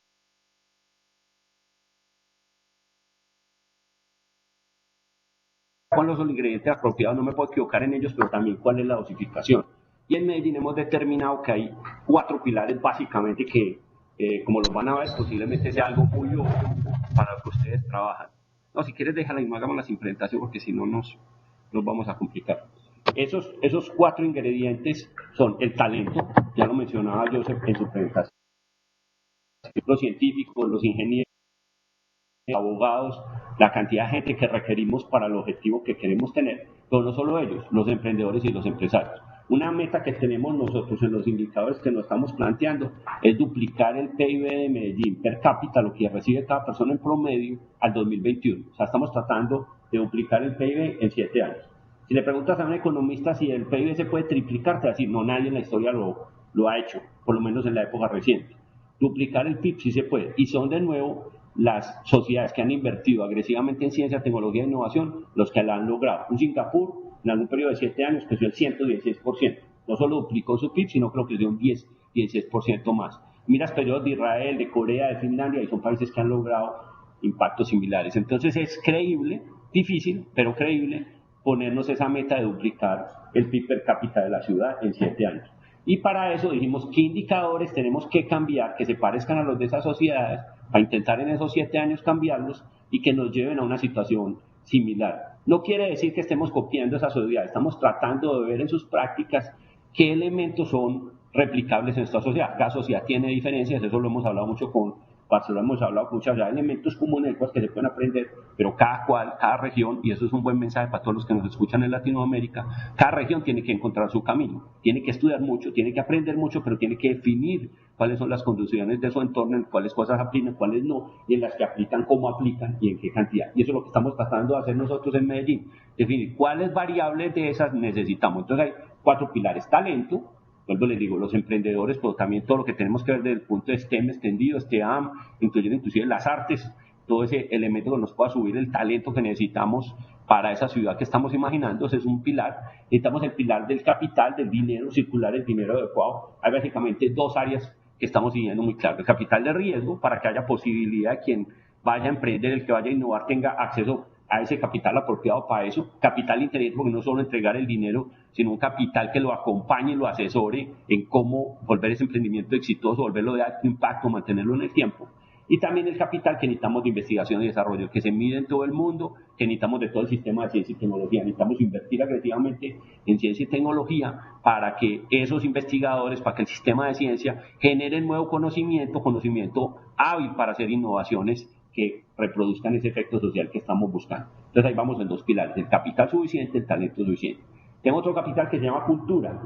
cuáles son los ingredientes apropiados, no me puedo equivocar en ellos, pero también cuál es la dosificación. Y en Medellín hemos determinado que hay 4 pilares básicamente que, como los van a ver, posiblemente sea algo muy obvio para lo que ustedes trabajan. No, si quieres déjala y no hagamos la sin presentación porque si no nos vamos a complicar. Esos 4 ingredientes son el talento, ya lo mencionaba Joseph en su presentación, los científicos, los ingenieros, abogados, la cantidad de gente que requerimos para el objetivo que queremos tener, pero no solo ellos, los emprendedores y los empresarios. Una meta que tenemos nosotros en los indicadores que nos estamos planteando es duplicar el PIB de Medellín per cápita, lo que recibe cada persona en promedio, al 2021. O sea, estamos tratando de duplicar el PIB en 7 años. Si le preguntas a un economista si el PIB se puede triplicar, te va a decir, no, nadie en la historia lo ha hecho, por lo menos en la época reciente. Duplicar el PIB sí se puede, y son de nuevo las sociedades que han invertido agresivamente en ciencia, tecnología e innovación los que la han logrado. Un Singapur, en algún periodo de 7 años, creció el 116%. No solo duplicó su PIB, sino creo que dio un 16% más. Miras periodos de Israel, de Corea, de Finlandia, y son países que han logrado impactos similares. Entonces es creíble, difícil, pero creíble, ponernos esa meta de duplicar el PIB per cápita de la ciudad en 7 años. Y para eso dijimos qué indicadores tenemos que cambiar que se parezcan a los de esas sociedades para intentar en esos 7 años cambiarlos y que nos lleven a una situación similar. No quiere decir que estemos copiando esa sociedad, estamos tratando de ver en sus prácticas qué elementos son replicables en esta sociedad. Cada sociedad tiene diferencias, eso lo hemos hablado mucho con Barcelona, hemos hablado mucho de elementos comunes que se pueden aprender, pero cada región, y eso es un buen mensaje para todos los que nos escuchan en Latinoamérica, cada región tiene que encontrar su camino, tiene que estudiar mucho, tiene que aprender mucho, pero tiene que definir cuáles son las condiciones de su entorno, en cuáles cosas aplican, cuáles no, y en las que aplican, cómo aplican y en qué cantidad. Y eso es lo que estamos tratando de hacer nosotros en Medellín, definir cuáles variables de esas necesitamos. Entonces hay 4 pilares: talento, vuelvo les digo, los emprendedores, pero también todo lo que tenemos que ver desde el punto de STEM extendido, STEAM, incluyendo inclusive las artes, todo ese elemento que nos pueda subir el talento que necesitamos para esa ciudad que estamos imaginando. Ese es un pilar. Necesitamos el pilar del capital, del dinero circular, el dinero adecuado. Hay básicamente 2 áreas que estamos siguiendo muy claro: el capital de riesgo, para que haya posibilidad de quien vaya a emprender, el que vaya a innovar, tenga acceso a ese capital apropiado para eso. Capital inteligente, porque no solo entregar el dinero, sino un capital que lo acompañe y lo asesore en cómo volver ese emprendimiento exitoso, volverlo de alto impacto, mantenerlo en el tiempo. Y también el capital que necesitamos de investigación y desarrollo, que se mide en todo el mundo, que necesitamos de todo el sistema de ciencia y tecnología. Necesitamos invertir agresivamente en ciencia y tecnología para que esos investigadores, para que el sistema de ciencia genere nuevo conocimiento hábil para hacer innovaciones que reproduzcan ese efecto social que estamos buscando. Entonces ahí vamos en dos pilares, el capital suficiente, el talento suficiente. Tengo otro capital que se llama cultura,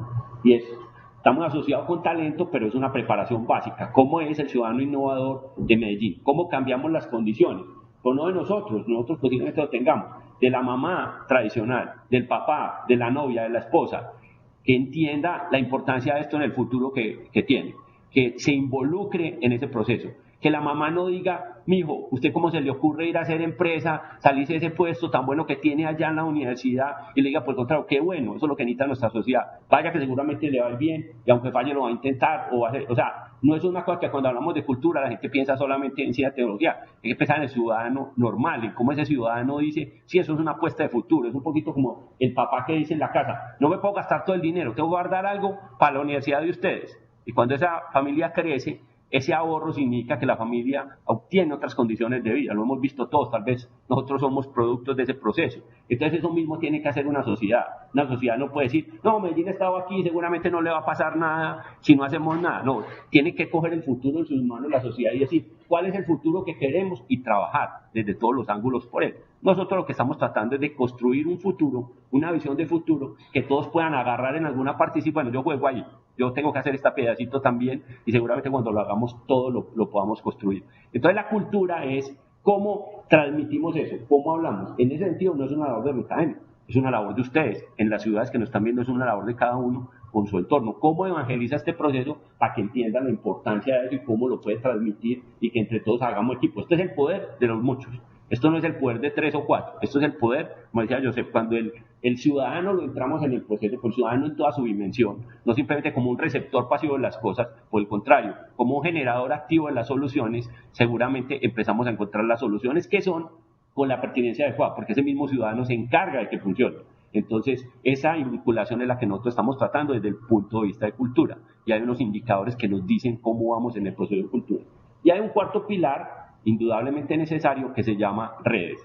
y estamos asociados con talento, pero es una preparación básica. ¿Cómo es el ciudadano innovador de Medellín? ¿Cómo cambiamos las condiciones? Pues no de nosotros posiblemente lo tengamos, de la mamá tradicional, del papá, de la novia, de la esposa, que entienda la importancia de esto en el futuro que tiene, que se involucre en ese proceso. Que la mamá no diga, mijo, ¿usted cómo se le ocurre ir a hacer empresa, salirse de ese puesto tan bueno que tiene allá en la universidad? Y le diga, por el contrario, qué bueno, eso es lo que necesita nuestra sociedad. Vaya que seguramente le va a ir bien, y aunque falle lo va a intentar, o va a hacer, o sea, no es una cosa que cuando hablamos de cultura la gente piensa solamente en ciencia y tecnología, hay que pensar en el ciudadano normal, en cómo ese ciudadano dice, sí, eso es una apuesta de futuro, es un poquito como el papá que dice en la casa, no me puedo gastar todo el dinero, tengo que guardar algo para la universidad de ustedes. Y cuando esa familia crece, ese ahorro significa que la familia obtiene otras condiciones de vida, lo hemos visto todos, tal vez nosotros somos productos de ese proceso. Entonces eso mismo tiene que hacer una sociedad. Una sociedad no puede decir, no, Medellín ha estado aquí, seguramente no le va a pasar nada si no hacemos nada. No, tiene que coger el futuro en sus manos la sociedad y decir, ¿cuál es el futuro que queremos? Y trabajar desde todos los ángulos por él. Nosotros lo que estamos tratando es de construir un futuro, una visión de futuro que todos puedan agarrar en alguna parte y decir, bueno, yo juego ahí, yo tengo que hacer este pedacito también y seguramente cuando lo hagamos todo lo podamos construir. Entonces la cultura es cómo transmitimos eso, cómo hablamos. En ese sentido no es una labor de los académicos, es una labor de ustedes. En las ciudades que nos están viendo es una labor de cada uno con su entorno. ¿Cómo evangeliza este proceso para que entiendan la importancia de eso y cómo lo puede transmitir y que entre todos hagamos equipo? Este es el poder de los muchos. Esto no es el poder de 3 o 4, esto es el poder, como decía Joseph, cuando el ciudadano lo entramos en el proceso, con el ciudadano en toda su dimensión, no simplemente como un receptor pasivo de las cosas, por el contrario, como un generador activo de las soluciones, seguramente empezamos a encontrar las soluciones que son con la pertinencia adecuada, porque ese mismo ciudadano se encarga de que funcione. Entonces, esa vinculación es la que nosotros estamos tratando desde el punto de vista de cultura, y hay unos indicadores que nos dicen cómo vamos en el proceso de cultura. Y hay un cuarto pilar, indudablemente necesario, que se llama redes,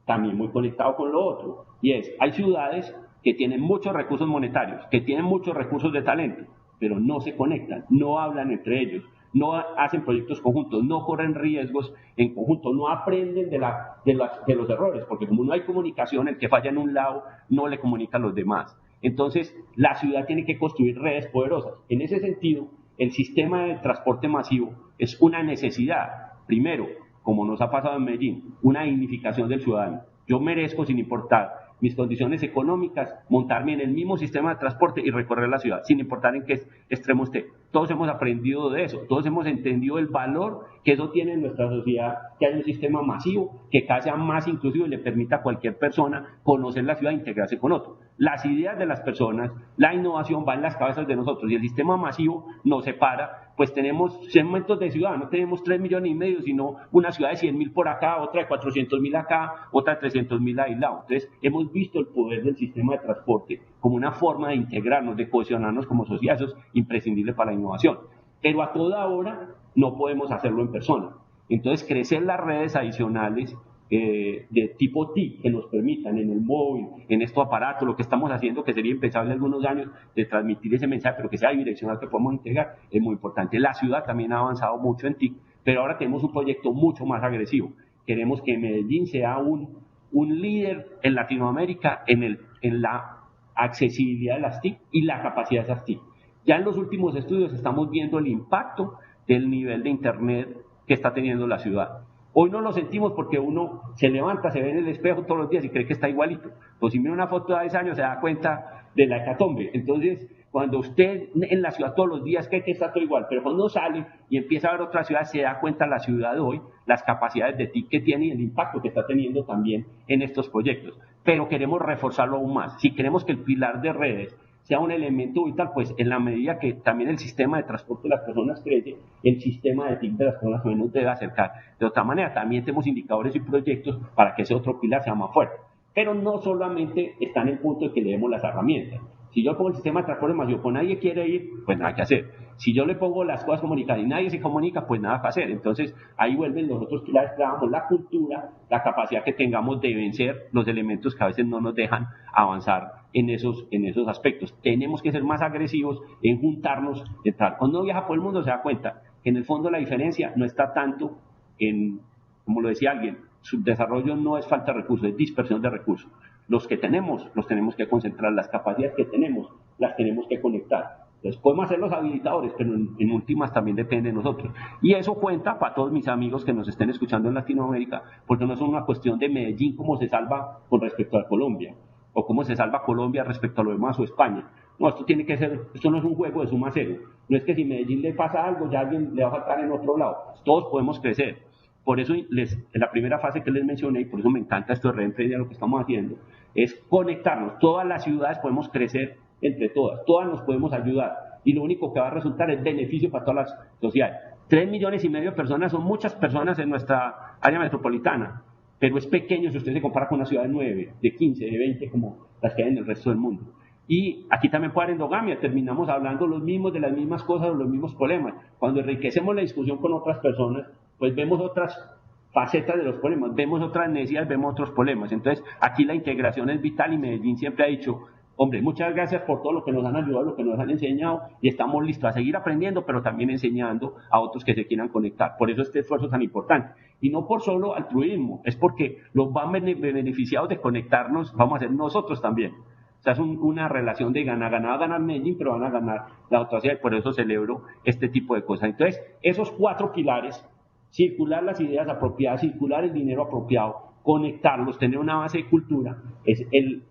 también muy conectado con lo otro, y hay ciudades que tienen muchos recursos monetarios, que tienen muchos recursos de talento, pero no se conectan, no hablan entre ellos, no hacen proyectos conjuntos, no corren riesgos en conjunto, no aprenden de los errores, porque como no hay comunicación, el que falla en un lado no le comunica a los demás. Entonces, la ciudad tiene que construir redes poderosas. En ese sentido, el sistema de transporte masivo es una necesidad. Primero, como nos ha pasado en Medellín, una dignificación del ciudadano. Yo merezco, sin importar mis condiciones económicas, montarme en el mismo sistema de transporte y recorrer la ciudad, sin importar en qué extremo esté. Todos hemos aprendido de eso, todos hemos entendido el valor que eso tiene en nuestra sociedad, que haya un sistema masivo, que cada sea más inclusivo y le permita a cualquier persona conocer la ciudad e integrarse con otro. Las ideas de las personas, la innovación va en las cabezas de nosotros y el sistema masivo nos separa. Pues tenemos segmentos de ciudad, no tenemos 3,5 millones, sino una ciudad de 100,000 por acá, otra de 400,000 acá, otra de 300,000 aislados. Entonces, hemos visto el poder del sistema de transporte como una forma de integrarnos, de cohesionarnos como sociedad, eso es imprescindible para la innovación. Pero a toda hora no podemos hacerlo en persona. Entonces, crecer las redes adicionales de tipo TIC que nos permitan en el móvil, en estos aparatos, lo que estamos haciendo, que sería impensable en algunos años, de transmitir ese mensaje, pero que sea bidireccional, que podamos integrar, es muy importante. La ciudad también ha avanzado mucho en TIC, pero ahora tenemos un proyecto mucho más agresivo. Queremos que Medellín sea un líder en Latinoamérica en la accesibilidad de las TIC y la capacidad de esas TIC. Ya en los últimos estudios estamos viendo el impacto del nivel de Internet que está teniendo la ciudad. Hoy no lo sentimos porque uno se levanta, se ve en el espejo todos los días y cree que está igualito. Pues si mira una foto de 10 años se da cuenta de la hecatombe. Entonces, cuando usted en la ciudad todos los días cree que está todo igual, pero cuando sale y empieza a ver otra ciudad, se da cuenta la ciudad de hoy, las capacidades de TIC que tiene y el impacto que está teniendo también en estos proyectos. Pero queremos reforzarlo aún más. Si queremos que el pilar de redes sea un elemento vital, pues en la medida que también el sistema de transporte de las personas crece, el sistema de TIC de las personas también nos debe acercar. De otra manera, también tenemos indicadores y proyectos para que ese otro pilar sea más fuerte. Pero no solamente está en el punto de que le demos las herramientas, Si yo pongo el sistema de transporte masivo, pues nadie quiere ir, pues nada que hacer. Si yo le pongo las cosas comunicadas y nadie se comunica, pues nada que hacer. Entonces, ahí vuelven los otros pilares que trabajamos, la cultura, la capacidad que tengamos de vencer los elementos que a veces no nos dejan avanzar en esos aspectos. Tenemos que ser más agresivos en juntarnos, entrar. Cuando uno viaja por el mundo se da cuenta que en el fondo la diferencia no está tanto en, como lo decía alguien, subdesarrollo no es falta de recursos, es dispersión de recursos. Los que tenemos, los tenemos que concentrar, las capacidades que tenemos, las tenemos que conectar. Entonces podemos hacer los habilitadores, pero en últimas también depende de nosotros. Y eso cuenta para todos mis amigos que nos estén escuchando en Latinoamérica, porque no es una cuestión de Medellín cómo se salva con respecto a Colombia, o cómo se salva Colombia respecto a lo demás, o España. No, esto tiene que ser, esto no es un juego de suma cero. No es que si Medellín le pasa algo, ya alguien le va a faltar en otro lado. Todos podemos crecer. Por eso en la primera fase que les mencioné, y por eso me encanta esto de Reemprende, lo que estamos haciendo, es conectarnos. Todas las ciudades podemos crecer entre todas nos podemos ayudar. Y lo único que va a resultar es beneficio para todas las sociedades. 3,5 millones de personas son muchas personas en nuestra área metropolitana, pero es pequeño si usted se compara con una ciudad de 9, de 15, de 20, como las que hay en el resto del mundo. Y aquí también puede haber endogamia, terminamos hablando de las mismas cosas, los mismos problemas. Cuando enriquecemos la discusión con otras personas, pues vemos otras facetas de los problemas, vemos otras necesidades, vemos otros problemas. Entonces, aquí la integración es vital y Medellín siempre ha dicho, hombre, muchas gracias por todo lo que nos han ayudado, lo que nos han enseñado y estamos listos a seguir aprendiendo, pero también enseñando a otros que se quieran conectar. Por eso este esfuerzo es tan importante. Y no por solo altruismo, es porque los van beneficiados de conectarnos, vamos a ser nosotros también. O sea, es una relación de gana-gana. Va a ganar Medellín, pero van a ganar la otra ciudad y por eso celebro este tipo de cosas. Entonces, esos 4 pilares, circular las ideas apropiadas, circular el dinero apropiado, conectarlos, tener una base de cultura, es el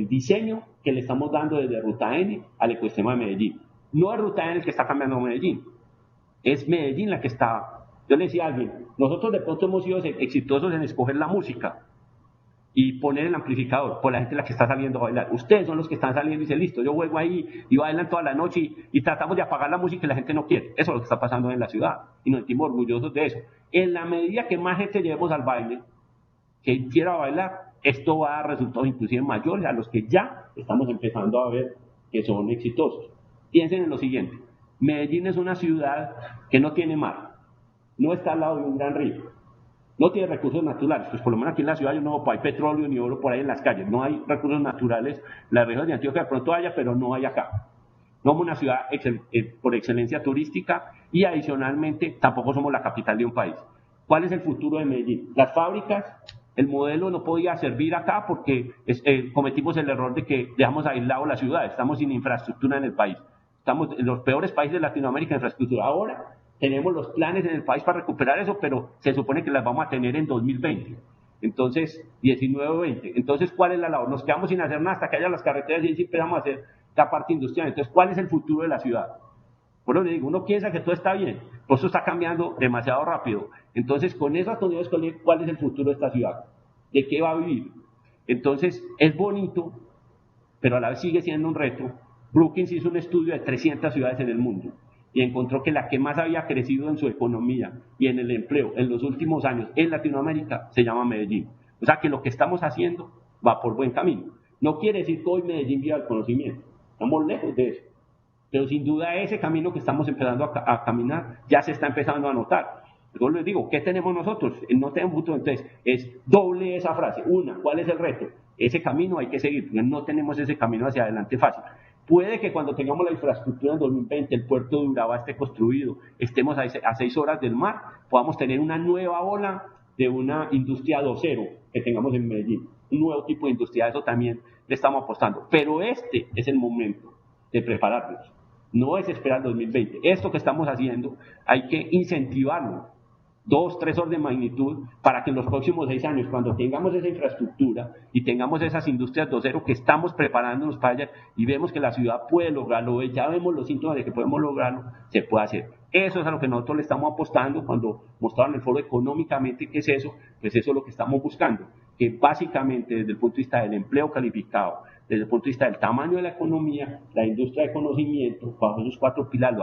diseño que le estamos dando desde Ruta N al ecosistema de Medellín. No es Ruta N el que está cambiando Medellín, es Medellín la que está. Yo le decía a alguien, nosotros de pronto hemos sido exitosos en escoger la música y poner el amplificador por la gente la que está saliendo a bailar. Ustedes son los que están saliendo y dicen, listo, yo juego ahí y bailan toda la noche y tratamos de apagar la música y la gente no quiere. Eso es lo que está pasando en la ciudad y nos sentimos orgullosos de eso. En la medida que más gente llevemos al baile, que quiera bailar, esto va a dar resultados inclusive mayores a los que ya estamos empezando a ver que son exitosos. Piensen en lo siguiente, Medellín es una ciudad que no tiene mar, no está al lado de un gran río, no tiene recursos naturales, pues por lo menos aquí en la ciudad no hay petróleo ni oro por ahí en las calles, no hay recursos naturales, la región de Antioquia de pronto haya, pero no hay acá. No somos una ciudad por excelencia turística y adicionalmente tampoco somos la capital de un país. ¿Cuál es el futuro de Medellín? Las fábricas, el modelo no podía servir acá porque cometimos el error de que dejamos aislado la ciudad, estamos sin infraestructura en el país. Estamos en los peores países de Latinoamérica en infraestructura. Ahora tenemos los planes en el país para recuperar eso, pero se supone que las vamos a tener en 2020. Entonces, 19-20. Entonces, ¿cuál es la labor? Nos quedamos sin hacer nada hasta que haya las carreteras y ahí sí empezamos a hacer la parte industrial. Entonces, ¿cuál es el futuro de la ciudad? Por lo que digo, uno piensa que todo está bien, pero eso está cambiando demasiado rápido. Entonces, con esas condiciones, ¿cuál es el futuro de esta ciudad? ¿De qué va a vivir? Entonces, es bonito, pero a la vez sigue siendo un reto. Brookings hizo un estudio de 300 ciudades en el mundo y encontró que la que más había crecido en su economía y en el empleo en los últimos años en Latinoamérica se llama Medellín. O sea que lo que estamos haciendo va por buen camino. No quiere decir que hoy Medellín viva el conocimiento, estamos lejos de eso. Pero sin duda ese camino que estamos empezando a caminar ya se está empezando a notar. Yo les digo, ¿qué tenemos nosotros? No tenemos futuro, entonces es doble esa frase. Una, ¿cuál es el reto? Ese camino hay que seguir, porque no tenemos ese camino hacia adelante fácil. Puede que cuando tengamos la infraestructura en 2020, el puerto de Urabá esté construido, estemos a 6 horas del mar, podamos tener una nueva ola de una industria 2.0 que tengamos en Medellín. Un nuevo tipo de industria, eso también le estamos apostando. Pero este es el momento de prepararnos. No es esperar 2020. Esto que estamos haciendo hay que incentivarlo. 2, 3 orden de magnitud para que en los próximos 6 años, cuando tengamos esa infraestructura y tengamos esas industrias 2.0 que estamos preparándonos para ellas y vemos que la ciudad puede lograrlo, ya vemos los síntomas de que podemos lograrlo, se puede hacer. Eso es a lo que nosotros le estamos apostando cuando mostraron el foro económicamente qué es eso, pues eso es lo que estamos buscando, que básicamente desde el punto de vista del empleo calificado, desde el punto de vista del tamaño de la economía, la industria de conocimiento, bajo esos 4 pilares.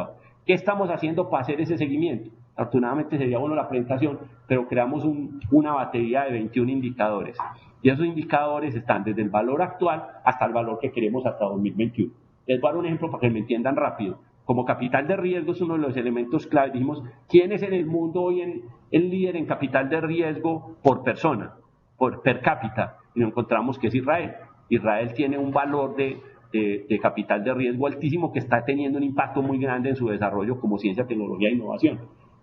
¿Qué estamos haciendo para hacer ese seguimiento? Afortunadamente sería bueno la presentación, pero creamos una batería de 21 indicadores. Y esos indicadores están desde el valor actual hasta el valor que queremos hasta 2021. Les voy a dar un ejemplo para que me entiendan rápido. Como capital de riesgo es uno de los elementos clave. Dijimos, ¿quién es en el mundo hoy el líder en capital de riesgo por persona, per cápita? Y nos encontramos que es Israel. Israel tiene un valor de capital de riesgo altísimo que está teniendo un impacto muy grande en su desarrollo como ciencia, tecnología e innovación.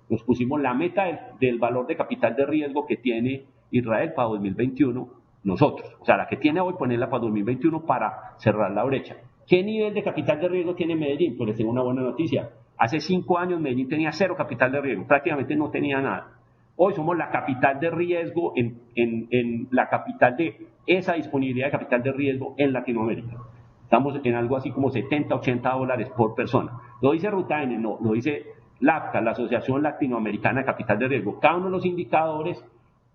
Nos pusimos la meta del valor de capital de riesgo que tiene Israel para 2021 nosotros. O sea, la que tiene hoy, ponerla para 2021 para cerrar la brecha. ¿Qué nivel de capital de riesgo tiene Medellín? Pues les tengo una buena noticia. Hace 5 años Medellín tenía 0 capital de riesgo, prácticamente no tenía nada. Hoy somos la capital de riesgo, en la capital de esa disponibilidad de capital de riesgo en Latinoamérica. Estamos en algo así como 70, 80 dólares por persona. Lo dice Ruta N, no, lo dice LAPCA, la Asociación Latinoamericana de Capital de Riesgo. Cada uno de los indicadores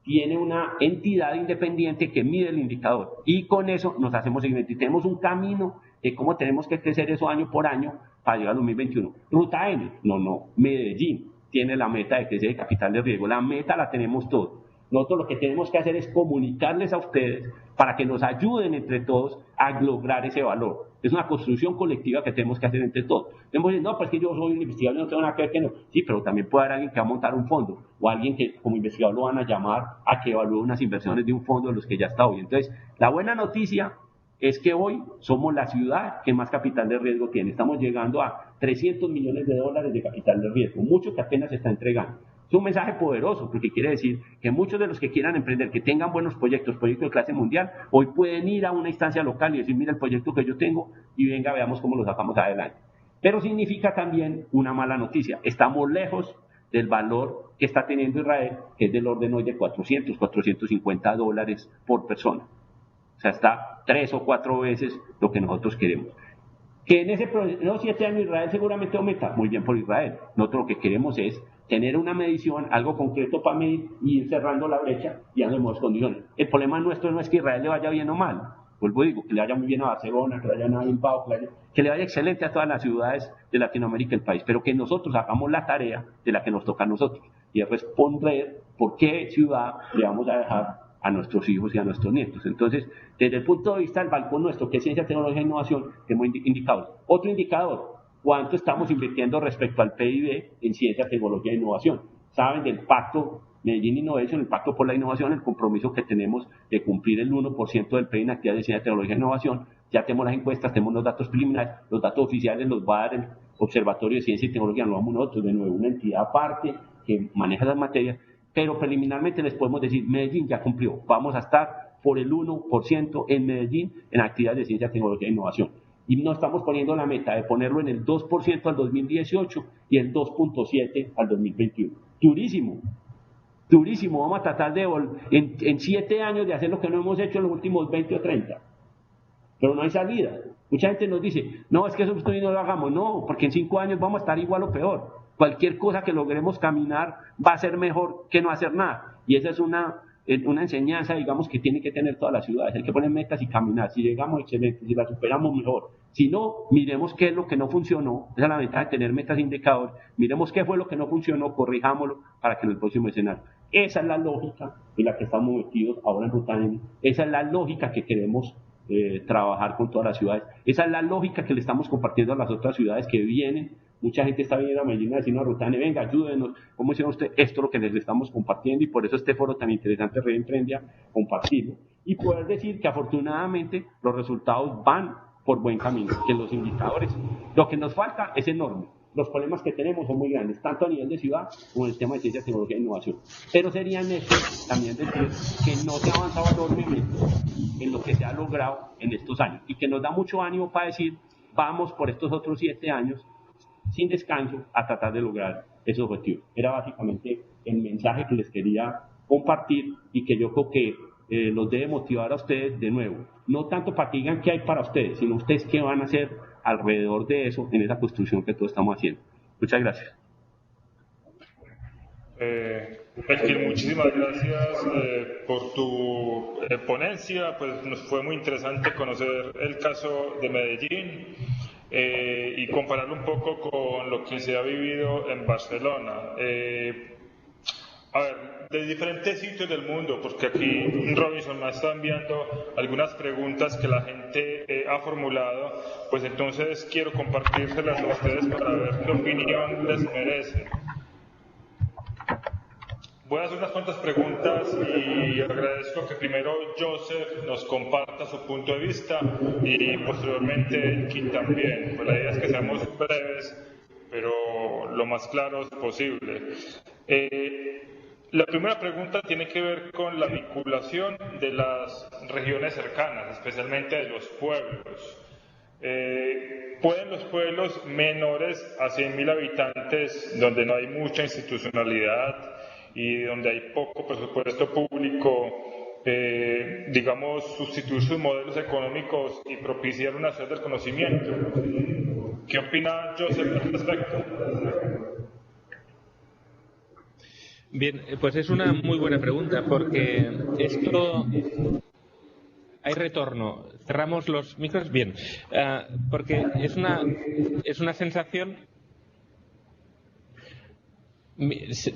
tiene una entidad independiente que mide el indicador y con eso nos hacemos seguimiento y tenemos un camino de cómo tenemos que crecer eso año por año para llegar al 2021. Ruta N, no, Medellín tiene la meta de crecer de capital de riesgo, la meta la tenemos todos. Nosotros lo que tenemos que hacer es comunicarles a ustedes para que nos ayuden entre todos a lograr ese valor. Es una construcción colectiva que tenemos que hacer entre todos. Tenemos que decir, no, pues que yo soy un investigador, no tengo nada que ver que no. Sí, pero también puede haber alguien que va a montar un fondo o alguien que como investigador lo van a llamar a que evalúe unas inversiones de un fondo de los que ya está hoy. Entonces, la buena noticia es que hoy somos la ciudad que más capital de riesgo tiene. Estamos llegando a 300 millones de dólares de capital de riesgo, mucho que apenas se está entregando. Es un mensaje poderoso porque quiere decir que muchos de los que quieran emprender, que tengan buenos proyectos de clase mundial, hoy pueden ir a una instancia local y decir, mira el proyecto que yo tengo y venga, veamos cómo lo sacamos adelante. Pero significa también una mala noticia. Estamos lejos del valor que está teniendo Israel, que es del orden hoy de 400, 450 dólares por persona. O sea, está 3 o 4 veces lo que nosotros queremos. Que en esos 7 años Israel seguramente aumenta. Muy bien por Israel. Nosotros lo que queremos es tener una medición, algo concreto para medir y ir cerrando la brecha y dando mejores condiciones. El problema nuestro no es que Israel le vaya bien o mal. Vuelvo y digo, que le vaya muy bien a Barcelona, que le vaya bien a Bilbao, que le vaya excelente a todas las ciudades de Latinoamérica y el país, pero que nosotros hagamos la tarea de la que nos toca a nosotros y es responder por qué ciudad le vamos a dejar a nuestros hijos y a nuestros nietos. Entonces, desde el punto de vista del balcón nuestro, que es ciencia, tecnología e innovación, tenemos indicadores. Otro indicador, ¿cuánto estamos invirtiendo respecto al PIB en ciencia, tecnología e innovación? Saben del pacto Medellín Innovation, el pacto por la innovación, el compromiso que tenemos de cumplir el 1% del PIB en actividades de ciencia, tecnología e innovación. Ya tenemos las encuestas, tenemos los datos preliminares, los datos oficiales los va a dar el Observatorio de Ciencia y Tecnología, no vamos nosotros, de nuevo, una entidad aparte que maneja las materias, pero preliminarmente les podemos decir, Medellín ya cumplió, vamos a estar por el 1% en Medellín en actividades de ciencia, tecnología e innovación. Y nos estamos poniendo la meta de ponerlo en el 2% al 2018 y el 2.7% al 2021. Durísimo, vamos a tratar de en 7 años de hacer lo que no hemos hecho en los últimos 20 o 30. Pero no hay salida. Mucha gente nos dice, no, es que eso no lo hagamos. No, porque en 5 años vamos a estar igual o peor. Cualquier cosa que logremos caminar va a ser mejor que no hacer nada. Y esa es una enseñanza, digamos, que tiene que tener todas las ciudades. Hay que poner metas y caminar. Si llegamos, excelente. Si la superamos, mejor. Si no, miremos qué es lo que no funcionó. Esa es la ventaja de tener metas e indicadores. Miremos qué fue lo que no funcionó, corrijámoslo para que en el próximo escenario. Esa es la lógica en la que estamos metidos ahora en Ruta N. Esa es la lógica que queremos trabajar con todas las ciudades. Esa es la lógica que le estamos compartiendo a las otras ciudades que vienen. Mucha gente está viniendo a Medellín a decirnos a Ruta N, venga, ayúdenos, ¿cómo hicieron usted? Esto es lo que les estamos compartiendo y por eso este foro tan interesante, Reemprende, compartirlo. Y poder decir que afortunadamente los resultados van por buen camino, que los indicadores, lo que nos falta es enorme. Los problemas que tenemos son muy grandes, tanto a nivel de ciudad como en el tema de ciencia, tecnología e innovación. Pero sería necesario también decir que no se ha avanzado enormemente en lo que se ha logrado en estos años y que nos da mucho ánimo para decir, vamos por estos otros 7 años sin descanso a tratar de lograr esos objetivos. Era básicamente el mensaje que les quería compartir y que yo creo que los debe motivar a ustedes de nuevo. No tanto para que digan qué hay para ustedes, sino ustedes qué van a hacer alrededor de eso en esa construcción que todos estamos haciendo. Muchas gracias. Elkin, muchísimas gracias por tu ponencia. Pues nos fue muy interesante conocer el caso de Medellín y compararlo un poco con lo que se ha vivido en Barcelona. A ver, de diferentes sitios del mundo, porque aquí Robinson me está enviando algunas preguntas que la gente ha formulado, pues entonces quiero compartírselas a ustedes para ver qué opinión les merece. Voy a hacer unas cuantas preguntas y agradezco que primero Joseph nos comparta su punto de vista y posteriormente Kim también. Pues la idea es que seamos breves, pero lo más claros posible. La primera pregunta tiene que ver con la vinculación de las regiones cercanas, especialmente de los pueblos. ¿Pueden los pueblos menores a 100.000 habitantes, donde no hay mucha institucionalidad y donde hay poco presupuesto público, digamos, sustituir sus modelos económicos y propiciar una ciudad del conocimiento? ¿Qué opina Joseph al respecto? Bien, pues es una muy buena pregunta, porque esto... Hay retorno. Cerramos los micros. Bien, porque es una sensación...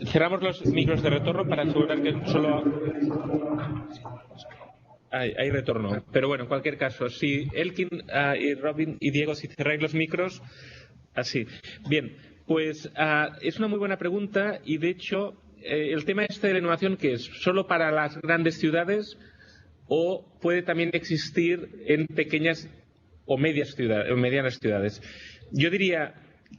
Cerramos los micros de retorno para asegurar que solo... Hay retorno. Pero bueno, en cualquier caso, si Elkin y Robin y Diego, si cerráis los micros... Así. Bien, pues es una muy buena pregunta y de hecho... el tema este de la innovación, ¿qué es? ¿Solo para las grandes ciudades o puede también existir en pequeñas o medianas ciudades? Yo diría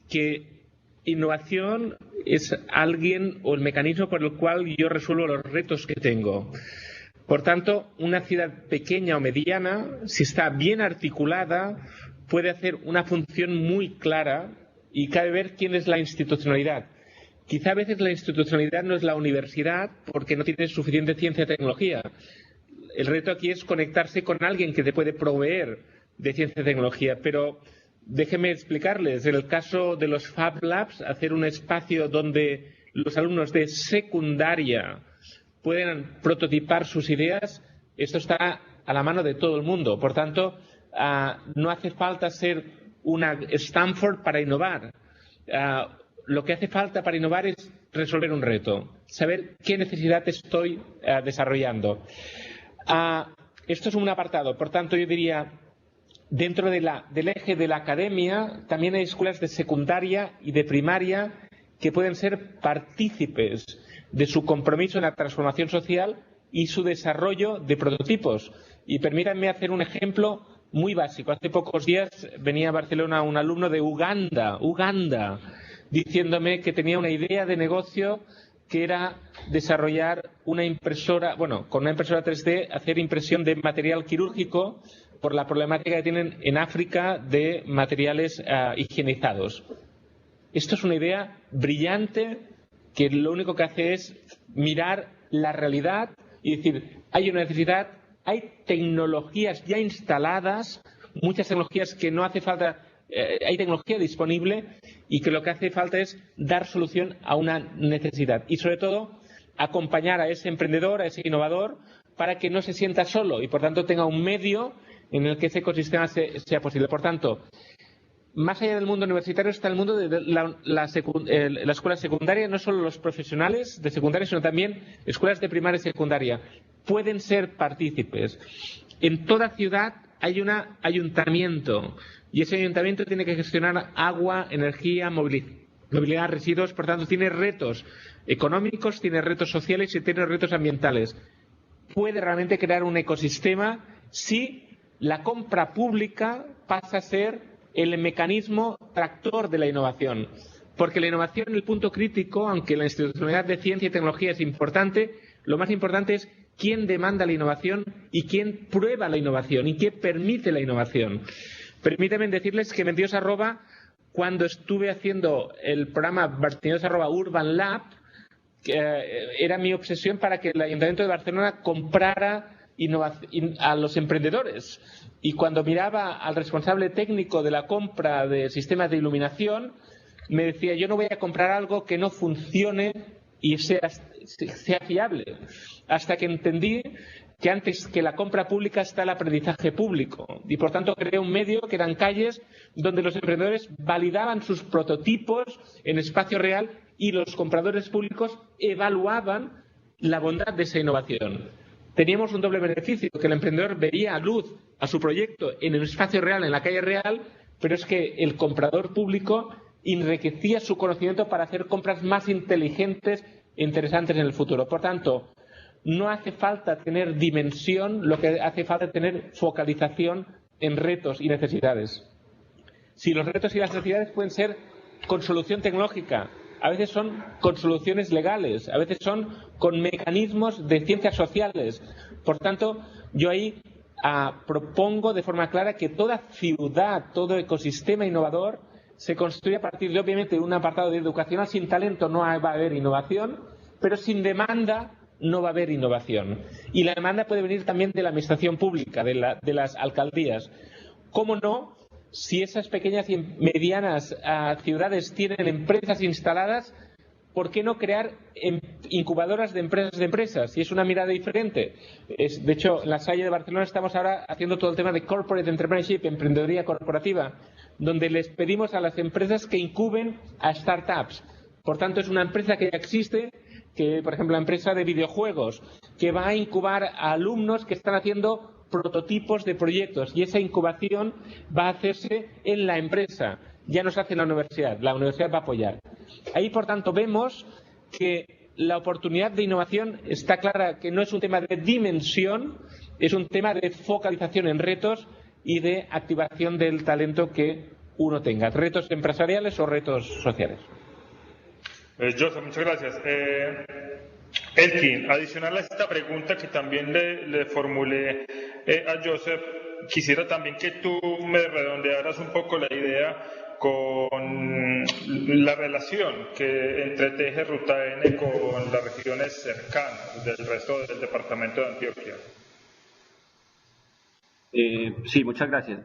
que innovación es alguien o el mecanismo por el cual yo resuelvo los retos que tengo. Por tanto, una ciudad pequeña o mediana, si está bien articulada, puede hacer una función muy clara y cabe ver quién es la institucionalidad. Quizá a veces la institucionalidad no es la universidad porque no tiene suficiente ciencia y tecnología. El reto aquí es conectarse con alguien que te puede proveer de ciencia y tecnología. Pero déjenme explicarles, en el caso de los Fab Labs, hacer un espacio donde los alumnos de secundaria puedan prototipar sus ideas, esto está a la mano de todo el mundo. Por tanto, no hace falta ser una Stanford para innovar. Lo que hace falta para innovar es resolver un reto, saber qué necesidad estoy desarrollando. Esto es un apartado, por tanto yo diría, dentro del eje de la academia, también hay escuelas de secundaria y de primaria que pueden ser partícipes de su compromiso en la transformación social y su desarrollo de prototipos. Y permítanme hacer un ejemplo muy básico. Hace pocos días venía a Barcelona un alumno de Uganda, diciéndome que tenía una idea de negocio que era desarrollar una impresora, con una impresora 3D, hacer impresión de material quirúrgico por la problemática que tienen en África de materiales higienizados. Esto es una idea brillante que lo único que hace es mirar la realidad y decir, hay una necesidad, hay tecnologías ya instaladas, muchas tecnologías que no hace falta... hay tecnología disponible y que lo que hace falta es dar solución a una necesidad y sobre todo acompañar a ese emprendedor, a ese innovador para que no se sienta solo y por tanto tenga un medio en el que ese ecosistema sea posible. Por tanto, más allá del mundo universitario está el mundo de la escuela secundaria, no solo los profesionales de secundaria, sino también escuelas de primaria y secundaria. Pueden ser partícipes. En toda ciudad hay un ayuntamiento y ese ayuntamiento tiene que gestionar agua, energía, movilidad, residuos. Por tanto, tiene retos económicos, tiene retos sociales y tiene retos ambientales. Puede realmente crear un ecosistema si la compra pública pasa a ser el mecanismo tractor de la innovación. Porque la innovación, el punto crítico, aunque la institucionalidad de ciencia y tecnología es importante, lo más importante es quién demanda la innovación y quién prueba la innovación y quién permite la innovación. Permítanme decirles que Bartiños Arroba, cuando estuve haciendo el programa Bartiños Arroba Urban Lab, era mi obsesión para que el Ayuntamiento de Barcelona comprara a los emprendedores. Y cuando miraba al responsable técnico de la compra de sistemas de iluminación, me decía, yo no voy a comprar algo que no funcione y sea fiable. Hasta que entendí que antes que la compra pública está el aprendizaje público. Y por tanto creé un medio que eran calles donde los emprendedores validaban sus prototipos en espacio real y los compradores públicos evaluaban la bondad de esa innovación. Teníamos un doble beneficio, que el emprendedor veía a luz a su proyecto en el espacio real, en la calle real, pero es que el comprador público enriquecía su conocimiento para hacer compras más inteligentes e interesantes en el futuro. Por tanto, no hace falta tener dimensión, lo que hace falta es tener focalización en retos y necesidades. Si los retos y las necesidades pueden ser con solución tecnológica, a veces son con soluciones legales, a veces son con mecanismos de ciencias sociales. Por tanto, yo ahí propongo de forma clara que toda ciudad, todo ecosistema innovador se construye a partir de, obviamente, un apartado de educacional. Sin talento no va a haber innovación, pero sin demanda no va a haber innovación. Y la demanda puede venir también de la administración pública, de las alcaldías. ¿Cómo no? Si esas pequeñas y medianas ciudades tienen empresas instaladas, ¿por qué no crear incubadoras de empresas? Si es una mirada diferente. De hecho, en la Salle de Barcelona estamos ahora haciendo todo el tema de corporate entrepreneurship, emprendeduría corporativa, donde les pedimos a las empresas que incuben a startups. Por tanto, es una empresa que ya existe, que, por ejemplo, la empresa de videojuegos, que va a incubar a alumnos que están haciendo prototipos de proyectos, y esa incubación va a hacerse en la empresa. Ya no se hace en la universidad va a apoyar. Ahí, por tanto, vemos que la oportunidad de innovación está clara, que no es un tema de dimensión, es un tema de focalización en retos y de activación del talento que uno tenga, retos empresariales o retos sociales. Joseph, muchas gracias. Elkin, adicional a esta pregunta que también le formulé a Joseph, quisiera también que tú me redondearas un poco la idea con la relación que entreteje Ruta N con las regiones cercanas del resto del departamento de Antioquia. Sí, muchas gracias.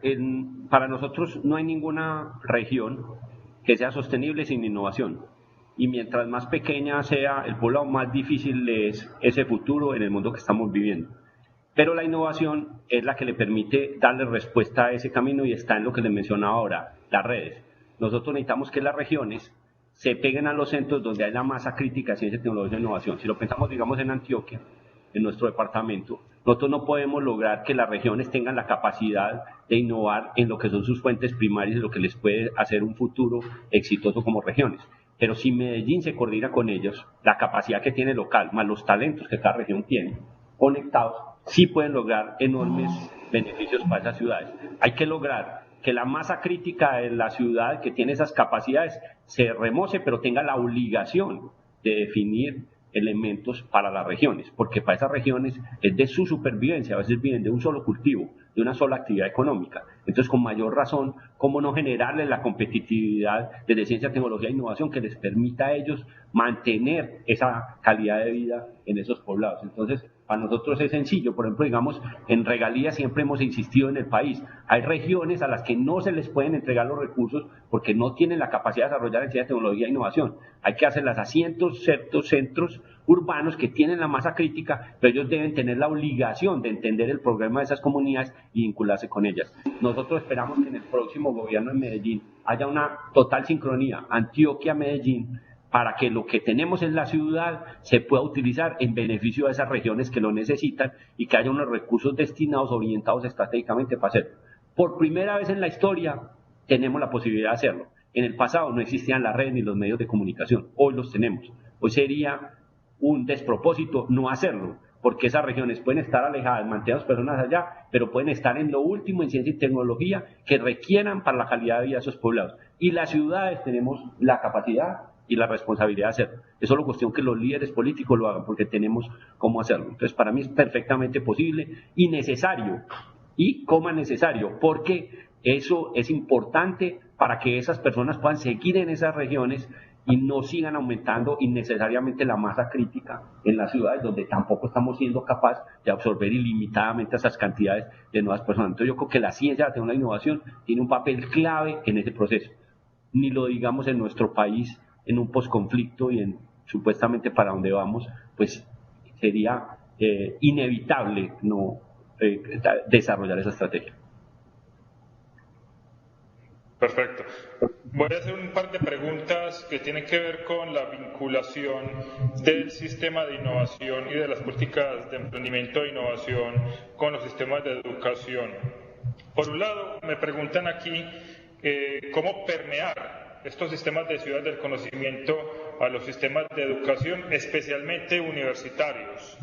Para nosotros no hay ninguna región que sea sostenible sin innovación. Y mientras más pequeña sea el poblado, más difícil es ese futuro en el mundo que estamos viviendo. Pero la innovación es la que le permite darle respuesta a ese camino, y está en lo que les mencionaba ahora, las redes. Nosotros necesitamos que las regiones se peguen a los centros donde hay la masa crítica de ciencia, tecnología e innovación. Si lo pensamos, digamos, en Antioquia, en nuestro departamento, nosotros no podemos lograr que las regiones tengan la capacidad de innovar en lo que son sus fuentes primarias y lo que les puede hacer un futuro exitoso como regiones. Pero si Medellín se coordina con ellos, la capacidad que tiene local, más los talentos que cada región tiene, conectados, sí pueden lograr enormes beneficios para esas ciudades. Hay que lograr que la masa crítica de la ciudad que tiene esas capacidades se remoce, pero tenga la obligación de definir elementos para las regiones, porque para esas regiones es de su supervivencia, a veces viven de un solo cultivo, de una sola actividad económica. Entonces, con mayor razón, ¿cómo no generarles la competitividad desde ciencia, tecnología e innovación que les permita a ellos mantener esa calidad de vida en esos poblados? Entonces, para nosotros es sencillo. Por ejemplo, digamos, en regalías siempre hemos insistido en el país. Hay regiones a las que no se les pueden entregar los recursos porque no tienen la capacidad de desarrollar en ciencia, tecnología e innovación. Hay que hacerlas a ciertos centros urbanos que tienen la masa crítica, pero ellos deben tener la obligación de entender el problema de esas comunidades y vincularse con ellas. Nosotros esperamos que en el próximo gobierno en Medellín haya una total sincronía Antioquia-Medellín, para que lo que tenemos en la ciudad se pueda utilizar en beneficio de esas regiones que lo necesitan, y que haya unos recursos destinados, orientados estratégicamente para hacerlo. Por primera vez en la historia tenemos la posibilidad de hacerlo. En el pasado no existían las redes ni los medios de comunicación, hoy los tenemos. Hoy sería un despropósito no hacerlo, porque esas regiones pueden estar alejadas, mantener a las personas allá, pero pueden estar en lo último en ciencia y tecnología que requieran para la calidad de vida de esos poblados. Y las ciudades tenemos la capacidad y la responsabilidad de hacerlo. Es solo cuestión que los líderes políticos lo hagan, porque tenemos cómo hacerlo. Entonces, para mí es perfectamente posible y necesario, y coma necesario, porque eso es importante para que esas personas puedan seguir en esas regiones y no sigan aumentando innecesariamente la masa crítica en las ciudades, donde tampoco estamos siendo capaces de absorber ilimitadamente esas cantidades de nuevas personas. Entonces, yo creo que la ciencia, la tecnología y la innovación tiene un papel clave en ese proceso. Ni lo digamos en nuestro país, en un posconflicto y en supuestamente para donde vamos, pues sería inevitable no desarrollar esa estrategia. Perfecto. Voy a hacer un par de preguntas que tienen que ver con la vinculación del sistema de innovación y de las políticas de emprendimiento e innovación con los sistemas de educación. Por un lado, me preguntan aquí cómo permear estos sistemas de ciudad del conocimiento a los sistemas de educación, especialmente universitarios.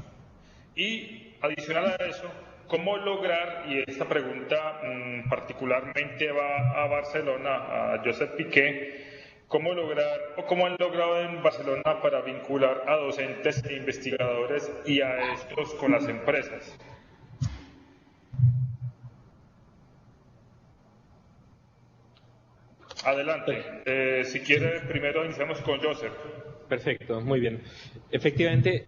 Y adicional a eso, ¿cómo lograr, y esta pregunta particularmente va a Barcelona, a Josep Piqué, cómo lograr o cómo han logrado en Barcelona para vincular a docentes e investigadores y a estos con las empresas? Adelante. Si quiere, primero iniciamos con Josep. Perfecto, muy bien. Efectivamente,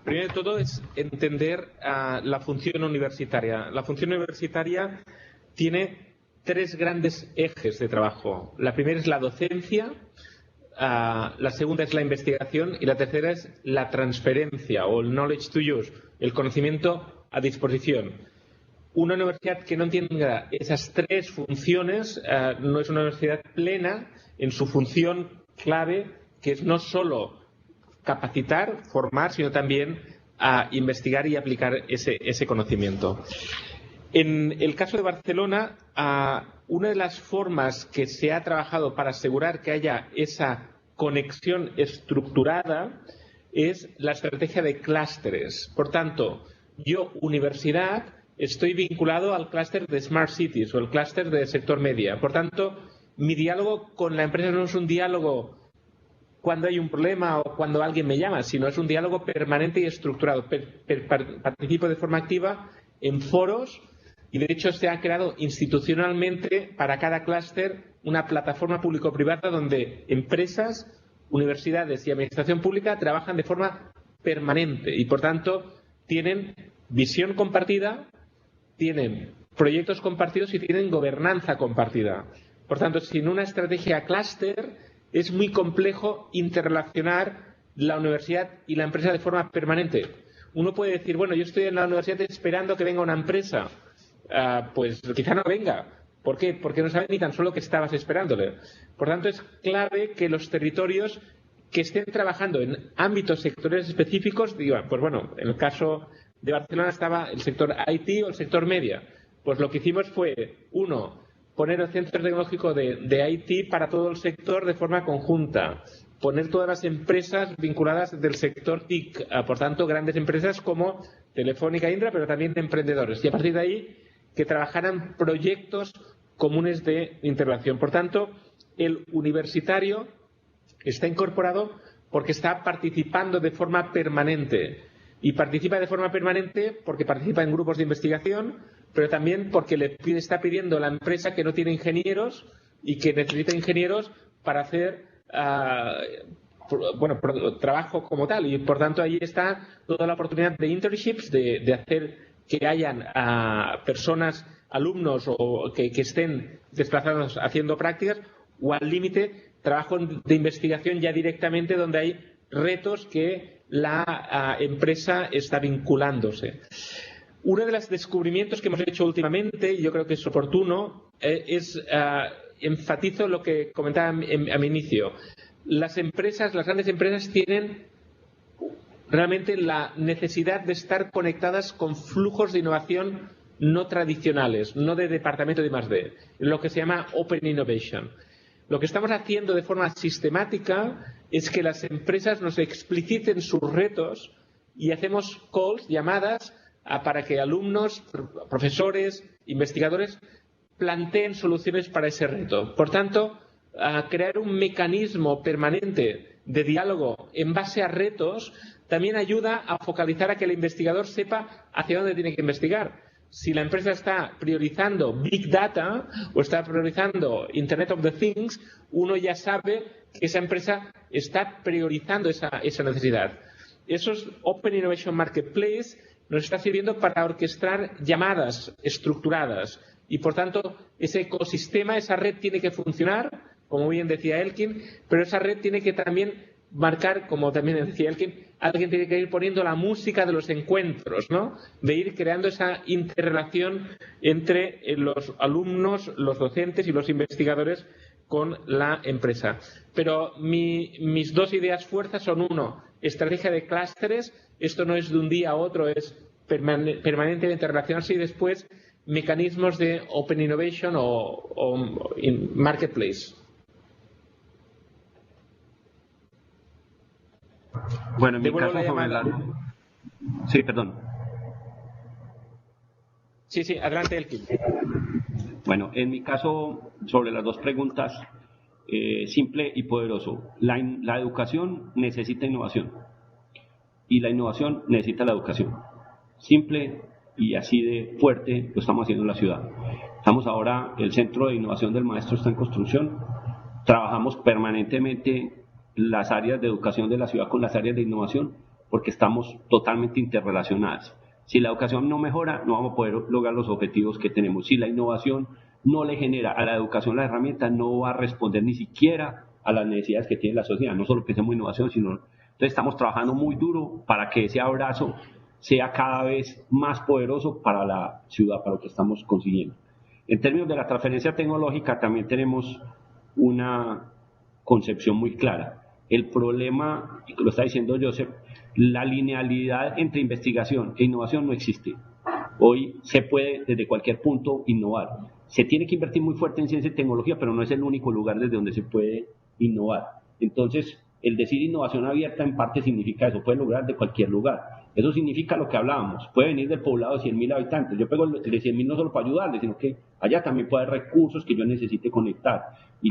primero de todo es entender la función universitaria. La función universitaria tiene tres grandes ejes de trabajo. La primera es la docencia, la segunda es la investigación y la tercera es la transferencia o el knowledge to use, el conocimiento a disposición. Una universidad que no tenga esas tres funciones no es una universidad plena en su función clave, que es no solo capacitar, formar, sino también investigar y aplicar ese conocimiento. En el caso de Barcelona, una de las formas que se ha trabajado para asegurar que haya esa conexión estructurada es la estrategia de clústeres. Por tanto, yo, universidad, estoy vinculado al clúster de Smart Cities o el clúster del sector media. Por tanto, mi diálogo con la empresa no es un diálogo cuando hay un problema o cuando alguien me llama, sino es un diálogo permanente y estructurado. Participo de forma activa en foros y, de hecho, se ha creado institucionalmente para cada clúster una plataforma público-privada donde empresas, universidades y administración pública trabajan de forma permanente y, por tanto, tienen visión compartida, tienen proyectos compartidos y tienen gobernanza compartida. Por tanto, sin una estrategia clúster es muy complejo interrelacionar la universidad y la empresa de forma permanente. Uno puede decir, bueno, yo estoy en la universidad esperando que venga una empresa. Pues quizá no venga. ¿Por qué? Porque no sabe ni tan solo que estabas esperándole. Por tanto, es clave que los territorios que estén trabajando en ámbitos sectoriales específicos digan, pues bueno, en el caso de Barcelona estaba el sector IT o el sector media. Pues lo que hicimos fue, uno, poner el centro tecnológico de IT para todo el sector de forma conjunta, poner todas las empresas vinculadas del sector TIC, por tanto, grandes empresas como Telefónica, Indra, pero también de emprendedores. Y a partir de ahí, que trabajaran proyectos comunes de interrelación. Por tanto, el universitario está incorporado porque está participando de forma permanente. Y participa de forma permanente porque participa en grupos de investigación, pero también porque le está pidiendo a la empresa que no tiene ingenieros y que necesita ingenieros para hacer trabajo como tal. Y por tanto ahí está toda la oportunidad de internships, de hacer que hayan personas, alumnos o que estén desplazados haciendo prácticas, o al límite trabajo de investigación ya directamente donde hay retos que la empresa está vinculándose. Uno de los descubrimientos que hemos hecho últimamente, y yo creo que es oportuno, enfatizo lo que comentaba a mi inicio. Las grandes empresas tienen realmente la necesidad de estar conectadas con flujos de innovación no tradicionales, no de departamento de I+D, lo que se llama Open Innovation. Lo que estamos haciendo de forma sistemática es que las empresas nos expliciten sus retos y hacemos calls, llamadas, para que alumnos, profesores, investigadores planteen soluciones para ese reto. Por tanto, crear un mecanismo permanente de diálogo en base a retos también ayuda a focalizar a que el investigador sepa hacia dónde tiene que investigar. Si la empresa está priorizando Big Data o está priorizando Internet of the Things, uno ya sabe que esa empresa está priorizando esa necesidad. Esos Open Innovation Marketplace nos está sirviendo para orquestar llamadas estructuradas y, por tanto, ese ecosistema, esa red tiene que funcionar, como bien decía Elkin, pero esa red tiene que también marcar, como también decía alguien tiene que ir poniendo la música de los encuentros, ¿no? De ir creando esa interrelación entre los alumnos, los docentes y los investigadores con la empresa. Pero mis dos ideas fuerzas son: uno, estrategia de clústeres, esto no es de un día a otro, es permanentemente relacionarse, y después mecanismos de Open Innovation o Marketplace. Bueno, en mi caso sobre Sí, perdón. Sí, adelante, Elkin. Bueno, en mi caso, sobre las dos preguntas, simple y poderoso. La educación necesita innovación y la innovación necesita la educación. Simple y así de fuerte lo estamos haciendo en la ciudad. Estamos ahora, el Centro de Innovación del Maestro está en construcción. Trabajamos permanentemente las áreas de educación de la ciudad con las áreas de innovación porque estamos totalmente interrelacionadas. Si la educación no mejora, no vamos a poder lograr los objetivos que tenemos. Si la innovación no le genera a la educación la herramienta, no va a responder ni siquiera a las necesidades que tiene la sociedad. No solo pensemos en innovación, sino... Entonces estamos trabajando muy duro para que ese abrazo sea cada vez más poderoso para la ciudad, para lo que estamos consiguiendo. En términos de la transferencia tecnológica, también tenemos una concepción muy clara. El problema, lo está diciendo Joseph, la linealidad entre investigación e innovación no existe. Hoy se puede desde cualquier punto innovar. Se tiene que invertir muy fuerte en ciencia y tecnología, pero no es el único lugar desde donde se puede innovar. Entonces, el decir innovación abierta en parte significa eso, puede lograr de cualquier lugar. Eso significa lo que hablábamos, puede venir del poblado de 100.000 habitantes. Yo pego el de 100.000 no solo para ayudarles, sino que allá también puede haber recursos que yo necesite conectar. Y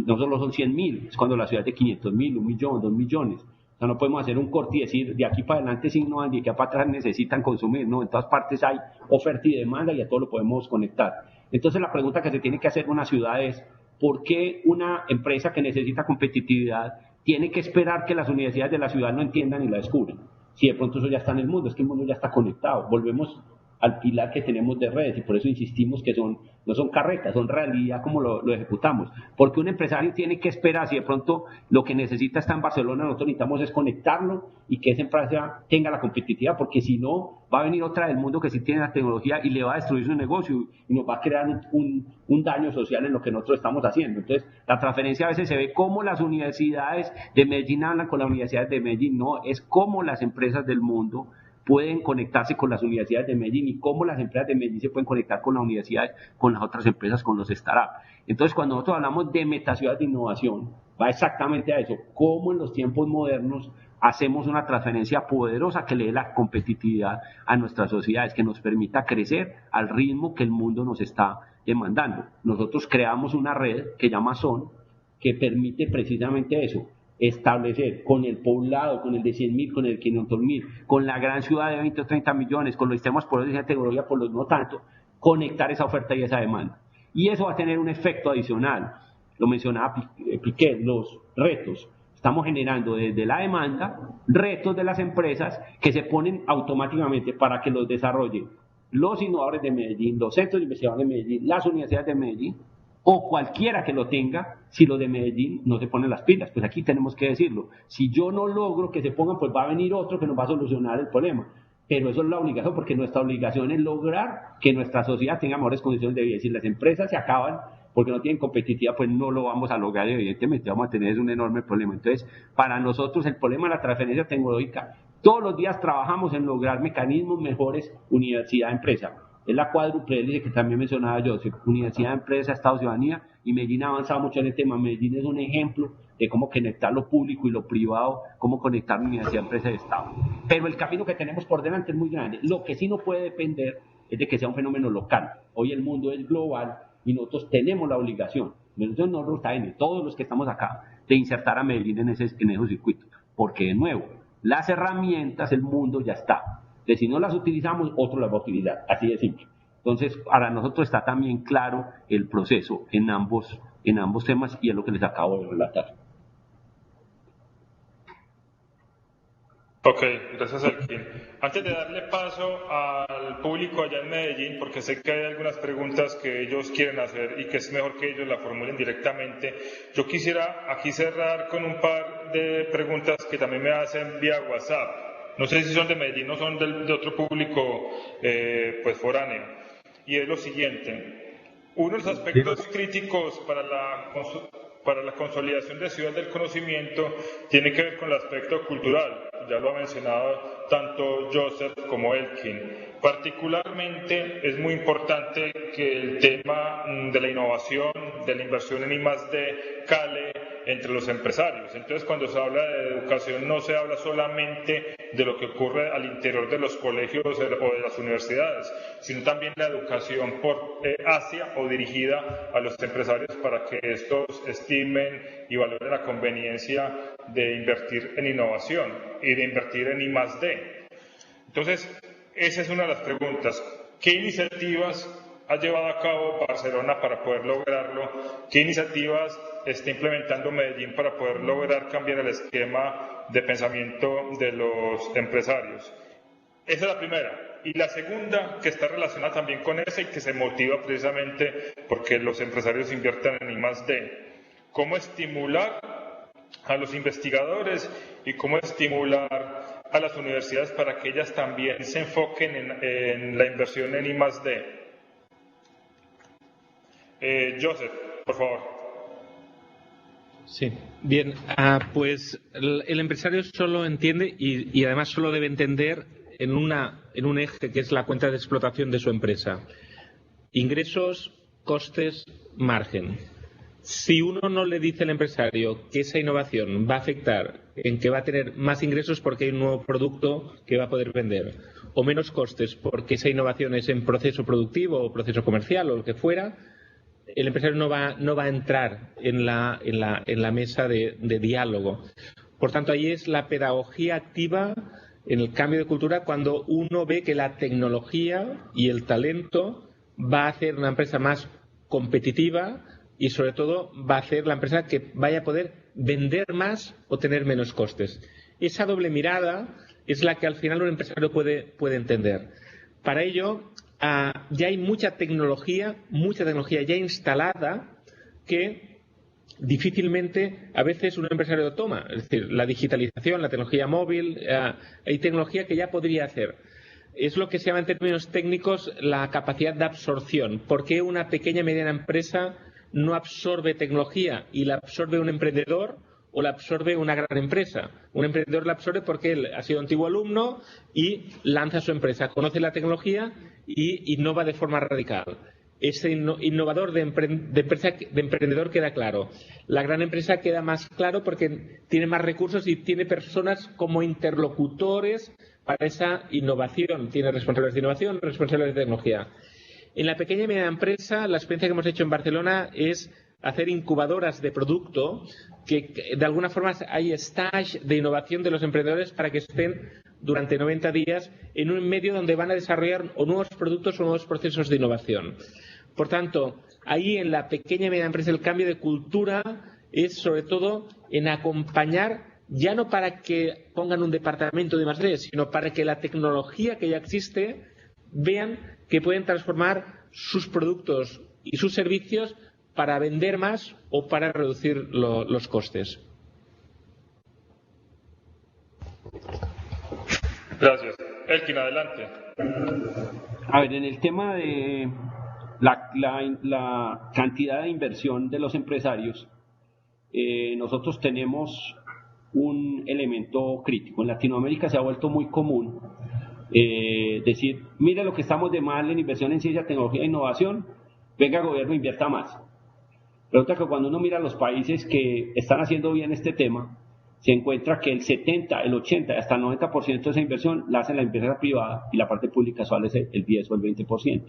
no solo son 100.000, es cuando la ciudad es de 500.000, 1 millón, 2 millones. O sea, no podemos hacer un corte y decir de aquí para adelante sí innovan y de aquí para atrás necesitan consumir. No, en todas partes hay oferta y demanda y a todo lo podemos conectar. Entonces la pregunta que se tiene que hacer en una ciudad es: ¿por qué una empresa que necesita competitividad tiene que esperar que las universidades de la ciudad no entiendan y la descubran? Si de pronto eso ya está en el mundo, es que el mundo ya está conectado. Volvemos al pilar que tenemos de redes y por eso insistimos que no son carretas, son realidad como lo ejecutamos. Porque un empresario tiene que esperar, si de pronto lo que necesita está en Barcelona, nosotros necesitamos es conectarlo y que esa empresa tenga la competitividad, porque si no, va a venir otra del mundo que sí tiene la tecnología y le va a destruir su negocio y nos va a crear un daño social en lo que nosotros estamos haciendo. Entonces, la transferencia a veces se ve como las universidades de Medellín hablan con las universidades de Medellín, no, es como las empresas del mundo pueden conectarse con las universidades de Medellín y cómo las empresas de Medellín se pueden conectar con las universidades, con las otras empresas, con los startups. Entonces, cuando nosotros hablamos de metaciudades de innovación, va exactamente a eso, cómo en los tiempos modernos hacemos una transferencia poderosa que le dé la competitividad a nuestras sociedades, que nos permita crecer al ritmo que el mundo nos está demandando. Nosotros creamos una red que llama SON, que permite precisamente eso, establecer con el poblado, con el de 100.000, con el de 500.000, con la gran ciudad de 20 o 30 millones, con los sistemas por de tecnología, por los no tanto, conectar esa oferta y esa demanda. Y eso va a tener un efecto adicional. Lo mencionaba Piqué, los retos. Estamos generando desde la demanda retos de las empresas que se ponen automáticamente para que los desarrollen los innovadores de Medellín, los centros de investigación de Medellín, las universidades de Medellín, o cualquiera que lo tenga, si los de Medellín no se ponen las pilas. Pues aquí tenemos que decirlo. Si yo no logro que se pongan, pues va a venir otro que nos va a solucionar el problema. Pero eso es la obligación, porque nuestra obligación es lograr que nuestra sociedad tenga mejores condiciones de vida. Si las empresas se acaban porque no tienen competitividad, pues no lo vamos a lograr, evidentemente vamos a tener un enorme problema. Entonces, para nosotros el problema de la transferencia tecnológica, todos los días trabajamos en lograr mecanismos mejores universidad-empresa. Es la cuádruple hélice que también mencionaba yo, universidad, empresa, Estado, ciudadanía, y Medellín ha avanzado mucho en el tema. Medellín es un ejemplo de cómo conectar lo público y lo privado, cómo conectar universidad, empresa y Estado. Pero el camino que tenemos por delante es muy grande. Lo que sí no puede depender es de que sea un fenómeno local. Hoy el mundo es global y nosotros tenemos la obligación, nosotros no Ruta N, todos los que estamos acá, de insertar a Medellín en esos circuitos. Porque de nuevo, las herramientas, el mundo ya está. De si no las utilizamos, otro las va a utilizar, así de simple. Entonces, para nosotros está también claro el proceso en ambos temas y es lo que les acabo de relatar. Ok, gracias Elkin. Antes de darle paso al público allá en Medellín, porque sé que hay algunas preguntas que ellos quieren hacer y que es mejor que ellos la formulen directamente, yo quisiera aquí cerrar con un par de preguntas que también me hacen vía WhatsApp. No sé si son de Medellín o son de otro público pues foráneo. Y es lo siguiente. Uno de los aspectos críticos para la consolidación de ciudad del conocimiento tiene que ver con el aspecto cultural. Ya lo ha mencionado tanto Joseph como Elkin. Particularmente es muy importante que el tema de la innovación, de la inversión en I+D cale entre los empresarios. Entonces, cuando se habla de educación no se habla solamente de lo que ocurre al interior de los colegios o de las universidades, sino también la educación hacia o dirigida a los empresarios para que estos estimen y valoren la conveniencia de invertir en innovación y de invertir en I+D. Entonces, esa es una de las preguntas. ¿Qué iniciativas ha llevado a cabo Barcelona para poder lograrlo? ¿Qué iniciativas está implementando Medellín para poder lograr cambiar el esquema de pensamiento de los empresarios? Esa es la primera. Y la segunda, que está relacionada también con esa y que se motiva precisamente porque los empresarios inviertan en I+D. ¿Cómo estimular a los investigadores y cómo estimular a las universidades para que ellas también se enfoquen en la inversión en I+D? Joseph, por favor. Sí, bien, pues el empresario solo entiende y además solo debe entender en un eje que es la cuenta de explotación de su empresa. Ingresos, costes, margen. Si uno no le dice al empresario que esa innovación va a afectar en que va a tener más ingresos porque hay un nuevo producto que va a poder vender, o menos costes porque esa innovación es en proceso productivo o proceso comercial o lo que fuera, el empresario no va a entrar en la mesa de diálogo. Por tanto, ahí es la pedagogía activa en el cambio de cultura cuando uno ve que la tecnología y el talento va a hacer una empresa más competitiva y sobre todo va a hacer la empresa que vaya a poder vender más o tener menos costes. Esa doble mirada es la que al final un empresario puede entender. Para ello, ya hay mucha tecnología ya instalada que difícilmente a veces un empresario lo toma. Es decir, la digitalización, la tecnología móvil, hay tecnología que ya podría hacer. Es lo que se llama en términos técnicos la capacidad de absorción. ¿Por qué una pequeña y mediana empresa no absorbe tecnología y la absorbe un emprendedor o la absorbe una gran empresa? Un emprendedor la absorbe porque él ha sido antiguo alumno y lanza su empresa, conoce la tecnología y innova de forma radical. Ese innovador de emprendedor queda claro. La gran empresa queda más claro porque tiene más recursos y tiene personas como interlocutores para esa innovación. Tiene responsables de innovación, responsables de tecnología. En la pequeña y media empresa, la experiencia que hemos hecho en Barcelona es hacer incubadoras de producto que de alguna forma hay stage de innovación de los emprendedores para que estén durante 90 días en un medio donde van a desarrollar o nuevos productos o nuevos procesos de innovación. Por tanto, ahí en la pequeña y media empresa el cambio de cultura es sobre todo en acompañar, ya no para que pongan un departamento de I+D, sino para que la tecnología que ya existe vean que pueden transformar sus productos y sus servicios para vender más o para reducir los costes. Gracias. Elkin, adelante. A ver, en el tema de la cantidad de inversión de los empresarios, nosotros tenemos un elemento crítico. En Latinoamérica se ha vuelto muy común decir, mire lo que estamos de mal en inversión en ciencia, tecnología e innovación, venga gobierno, invierta más. Resulta que cuando uno mira los países que están haciendo bien este tema, se encuentra que el 70, el 80, hasta el 90% de esa inversión la hace la empresa privada y la parte pública solo es el 10 o el 20%.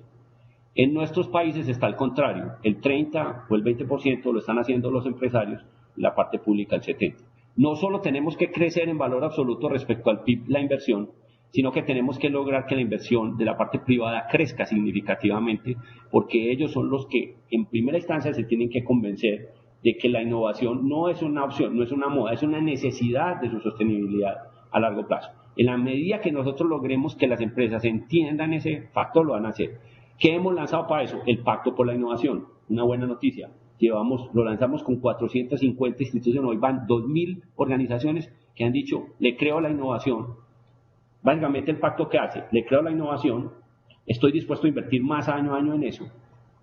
En nuestros países está al contrario, el 30 o el 20% lo están haciendo los empresarios y la parte pública el 70%. No solo tenemos que crecer en valor absoluto respecto al PIB, la inversión, sino que tenemos que lograr que la inversión de la parte privada crezca significativamente, porque ellos son los que en primera instancia se tienen que convencer de que la innovación no es una opción, no es una moda, es una necesidad de su sostenibilidad a largo plazo. En la medida que nosotros logremos que las empresas entiendan ese factor, lo van a hacer. ¿Qué hemos lanzado para eso? El Pacto por la Innovación. Una buena noticia. Lo lanzamos con 450 instituciones. Hoy van 2.000 organizaciones que han dicho, le creo a la innovación. Básicamente el pacto que hace, le creo a la innovación, estoy dispuesto a invertir más año a año en eso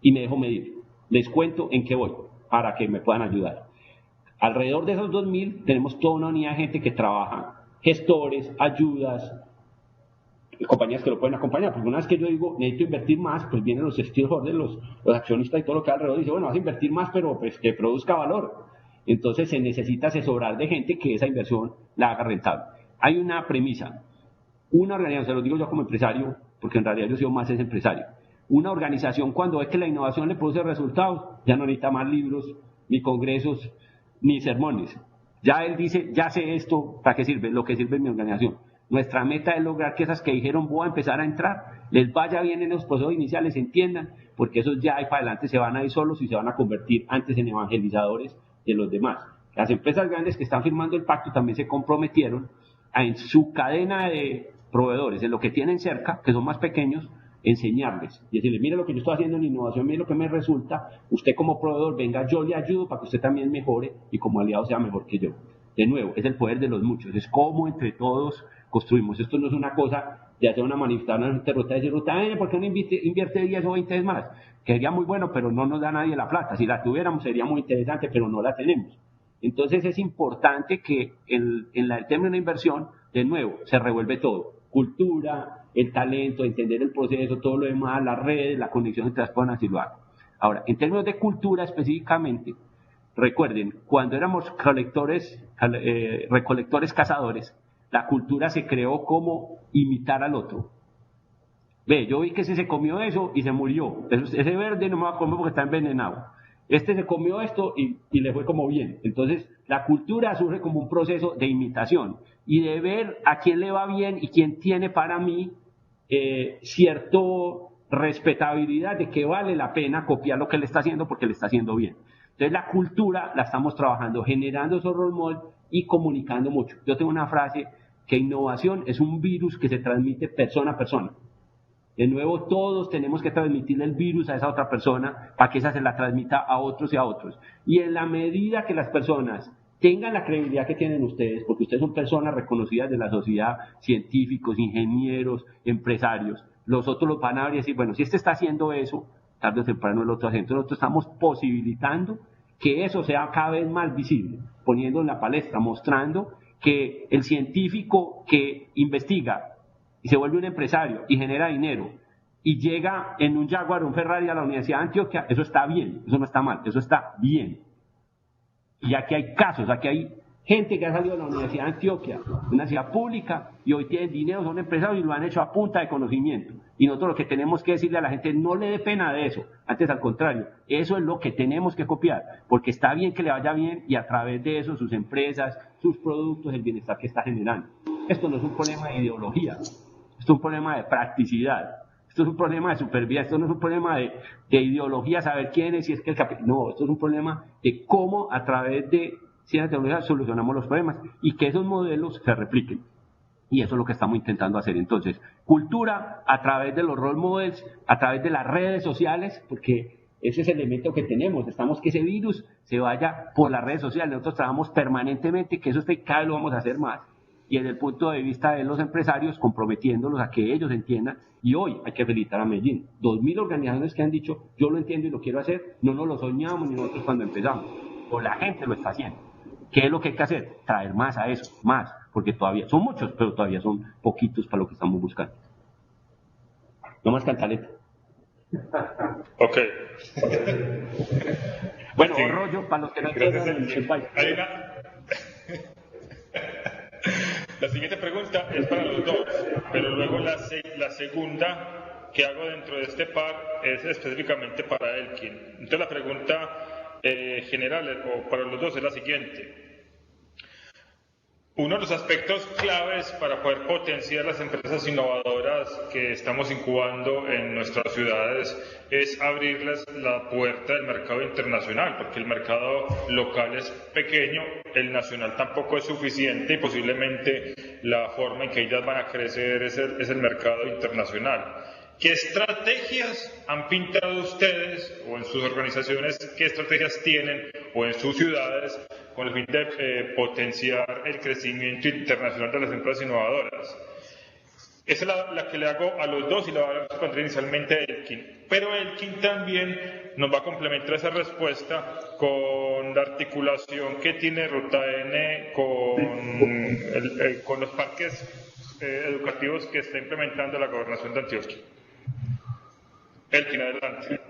y me dejo medir. Les cuento en qué voy para que me puedan ayudar. Alrededor de esos 2.000 tenemos toda una unidad de gente que trabaja, gestores, ayudas, compañías que lo pueden acompañar, porque una vez que yo digo necesito invertir más, pues vienen los stakeholders, los accionistas y todo lo que hay alrededor, y dice, bueno, vas a invertir más, pero pues que produzca valor. Entonces se necesita asesorar de gente que esa inversión la haga rentable. Hay una premisa, una organización, se lo digo yo como empresario, porque en realidad yo soy más empresario, una organización cuando ve que la innovación le produce resultados, ya no necesita más libros, ni congresos, ni sermones. Ya él dice, ya sé esto, ¿para qué sirve? Lo que sirve es mi organización. Nuestra meta es lograr que esas que dijeron voy a empezar a entrar, les vaya bien en los procesos iniciales, entiendan, porque esos ya ahí para adelante se van a ir solos y se van a convertir antes en evangelizadores de los demás. Las empresas grandes que están firmando el pacto también se comprometieron a, en su cadena de proveedores, en lo que tienen cerca, que son más pequeños, enseñarles y decirles, mire lo que yo estoy haciendo en innovación, mire lo que me resulta, usted como proveedor, venga, yo le ayudo para que usted también mejore y como aliado sea mejor que yo. De nuevo, es el poder de los muchos, es cómo entre todos construimos. Esto no es una cosa de hacer una manifestación de ruta, decir, ruta, ¿por qué no invierte 10 o 20 más? Que sería muy bueno, pero no nos da nadie la plata. Si la tuviéramos sería muy interesante, pero no la tenemos. Entonces es importante que en el término de una inversión, de nuevo, se revuelve todo. Cultura, el talento, entender el proceso, todo lo demás, las redes, la conexión entre las personas y lo hago. Ahora, en términos de cultura específicamente, recuerden, cuando éramos recolectores cazadores, la cultura se creó como imitar al otro. Ve, yo vi que ese se comió eso y se murió. Ese verde no me va a comer porque está envenenado. Este se comió esto y le fue como bien. Entonces, la cultura surge como un proceso de imitación y de ver a quién le va bien y quién tiene para mí cierto respetabilidad de que vale la pena copiar lo que le está haciendo porque le está haciendo bien. Entonces, la cultura la estamos trabajando, generando esos role models y comunicando mucho. Yo tengo una frase que innovación es un virus que se transmite persona a persona. De nuevo, todos tenemos que transmitirle el virus a esa otra persona para que esa se la transmita a otros y a otros. Y en la medida que las personas tengan la credibilidad que tienen ustedes, porque ustedes son personas reconocidas de la sociedad, científicos, ingenieros, empresarios, los otros los van a ver y decir, bueno, si este está haciendo eso, tarde o temprano el otro hace. Entonces nosotros estamos posibilitando que eso sea cada vez más visible, poniendo en la palestra, mostrando que el científico que investiga y se vuelve un empresario y genera dinero y llega en un Jaguar o un Ferrari a la Universidad de Antioquia, eso está bien, eso no está mal, eso está bien. Y aquí hay casos, aquí hay gente que ha salido de la Universidad de Antioquia, una ciudad pública, y hoy tienen dinero, son empresarios y lo han hecho a punta de conocimiento. Y nosotros lo que tenemos que decirle a la gente, no le dé pena de eso, antes al contrario, eso es lo que tenemos que copiar, porque está bien que le vaya bien y a través de eso sus empresas, sus productos, el bienestar que está generando. Esto no es un problema de ideología, esto es un problema de practicidad. Esto es un problema de supervivencia, esto no es un problema de ideología, saber quién es, si es que el capital. No, esto es un problema de cómo a través de ciencia y tecnología solucionamos los problemas y que esos modelos se repliquen. Y eso es lo que estamos intentando hacer. Entonces, cultura a través de los role models, a través de las redes sociales, porque ese es el elemento que tenemos. Estamos que ese virus se vaya por las redes sociales. Nosotros trabajamos permanentemente que eso esté, cada vez lo vamos a hacer más. Y desde el punto de vista de los empresarios, comprometiéndolos a que ellos entiendan. Y hoy hay que felicitar a Medellín. 2.000 organizaciones que han dicho, yo lo entiendo y lo quiero hacer. No nos lo soñamos ni nosotros cuando empezamos. O la gente lo está haciendo. ¿Qué es lo que hay que hacer? Traer más a eso, más. Porque todavía son muchos, pero todavía son poquitos para lo que estamos buscando. No más cantaleta. Ok. Bueno, sí. rollo para los que no entiendan el país. La siguiente pregunta es para los dos, pero luego la segunda que hago dentro de este par es específicamente para Elkin. Entonces la pregunta general o para los dos es la siguiente. Uno de los aspectos claves para poder potenciar las empresas innovadoras que estamos incubando en nuestras ciudades es abrirles la puerta del mercado internacional, porque el mercado local es pequeño, el nacional tampoco es suficiente y posiblemente la forma en que ellas van a crecer es el mercado internacional. ¿Qué estrategias han pintado ustedes o en sus organizaciones, qué estrategias tienen o en sus ciudades con el fin de potenciar el crecimiento internacional de las empresas innovadoras? Esa es la que le hago a los dos y la voy a responder inicialmente a Elkin. Pero Elkin también nos va a complementar esa respuesta con la articulación que tiene Ruta N con los parques educativos que está implementando la Gobernación de Antioquia. Elkin, adelante.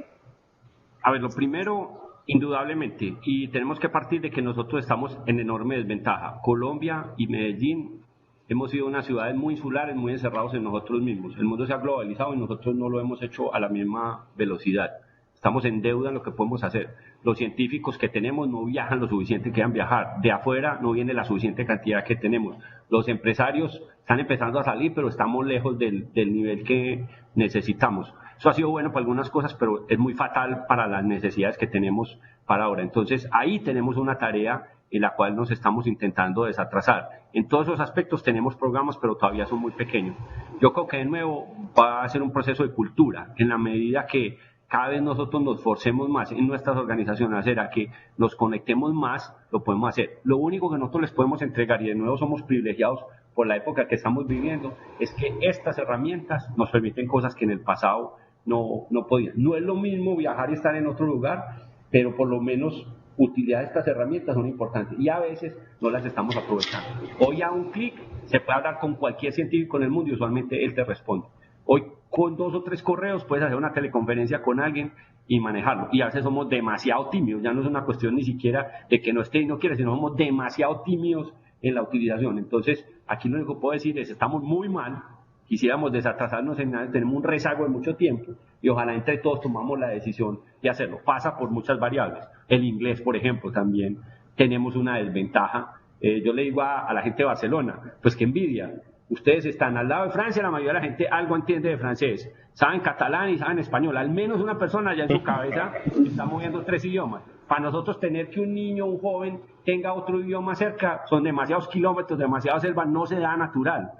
A ver, lo primero, indudablemente, y tenemos que partir de que nosotros estamos en enorme desventaja. Colombia y Medellín hemos sido unas ciudades muy insulares, muy encerrados en nosotros mismos. El mundo se ha globalizado y nosotros no lo hemos hecho a la misma velocidad. Estamos en deuda en lo que podemos hacer. Los científicos que tenemos no viajan lo suficiente que quieran viajar. De afuera no viene la suficiente cantidad que tenemos. Los empresarios están empezando a salir, pero estamos lejos del nivel que necesitamos. Eso ha sido bueno para algunas cosas, pero es muy fatal para las necesidades que tenemos para ahora. Entonces, ahí tenemos una tarea en la cual nos estamos intentando desatrasar. En todos esos aspectos tenemos programas, pero todavía son muy pequeños. Yo creo que de nuevo va a ser un proceso de cultura, en la medida que cada vez nosotros nos forcemos más en nuestras organizaciones a hacer, a que nos conectemos más, lo podemos hacer. Lo único que nosotros les podemos entregar, y de nuevo somos privilegiados por la época que estamos viviendo, es que estas herramientas nos permiten cosas que en el pasado no podían. No es lo mismo viajar y estar en otro lugar, pero por lo menos utilizar de estas herramientas son importantes y a veces no las estamos aprovechando. Hoy a un clic se puede hablar con cualquier científico en el mundo y usualmente él te responde. Hoy con 2 o 3 correos puedes hacer una teleconferencia con alguien y manejarlo. Y a veces somos demasiado tímidos, ya no es una cuestión ni siquiera de que no esté y no quiera, sino somos demasiado tímidos en la utilización. Entonces, aquí lo único que puedo decir es, estamos muy mal, quisiéramos desatrasarnos en nada, tenemos un rezago de mucho tiempo y ojalá entre todos tomamos la decisión de hacerlo. Pasa por muchas variables. El inglés, por ejemplo, también tenemos una desventaja. Yo le digo a la gente de Barcelona, pues qué envidia. Ustedes están al lado de Francia, la mayoría de la gente algo entiende de francés, saben catalán y saben español. Al menos una persona ya en su cabeza está moviendo 3 idiomas. Para nosotros tener que un niño, un joven, tenga otro idioma cerca, son demasiados kilómetros, demasiadas selvas, no se da natural.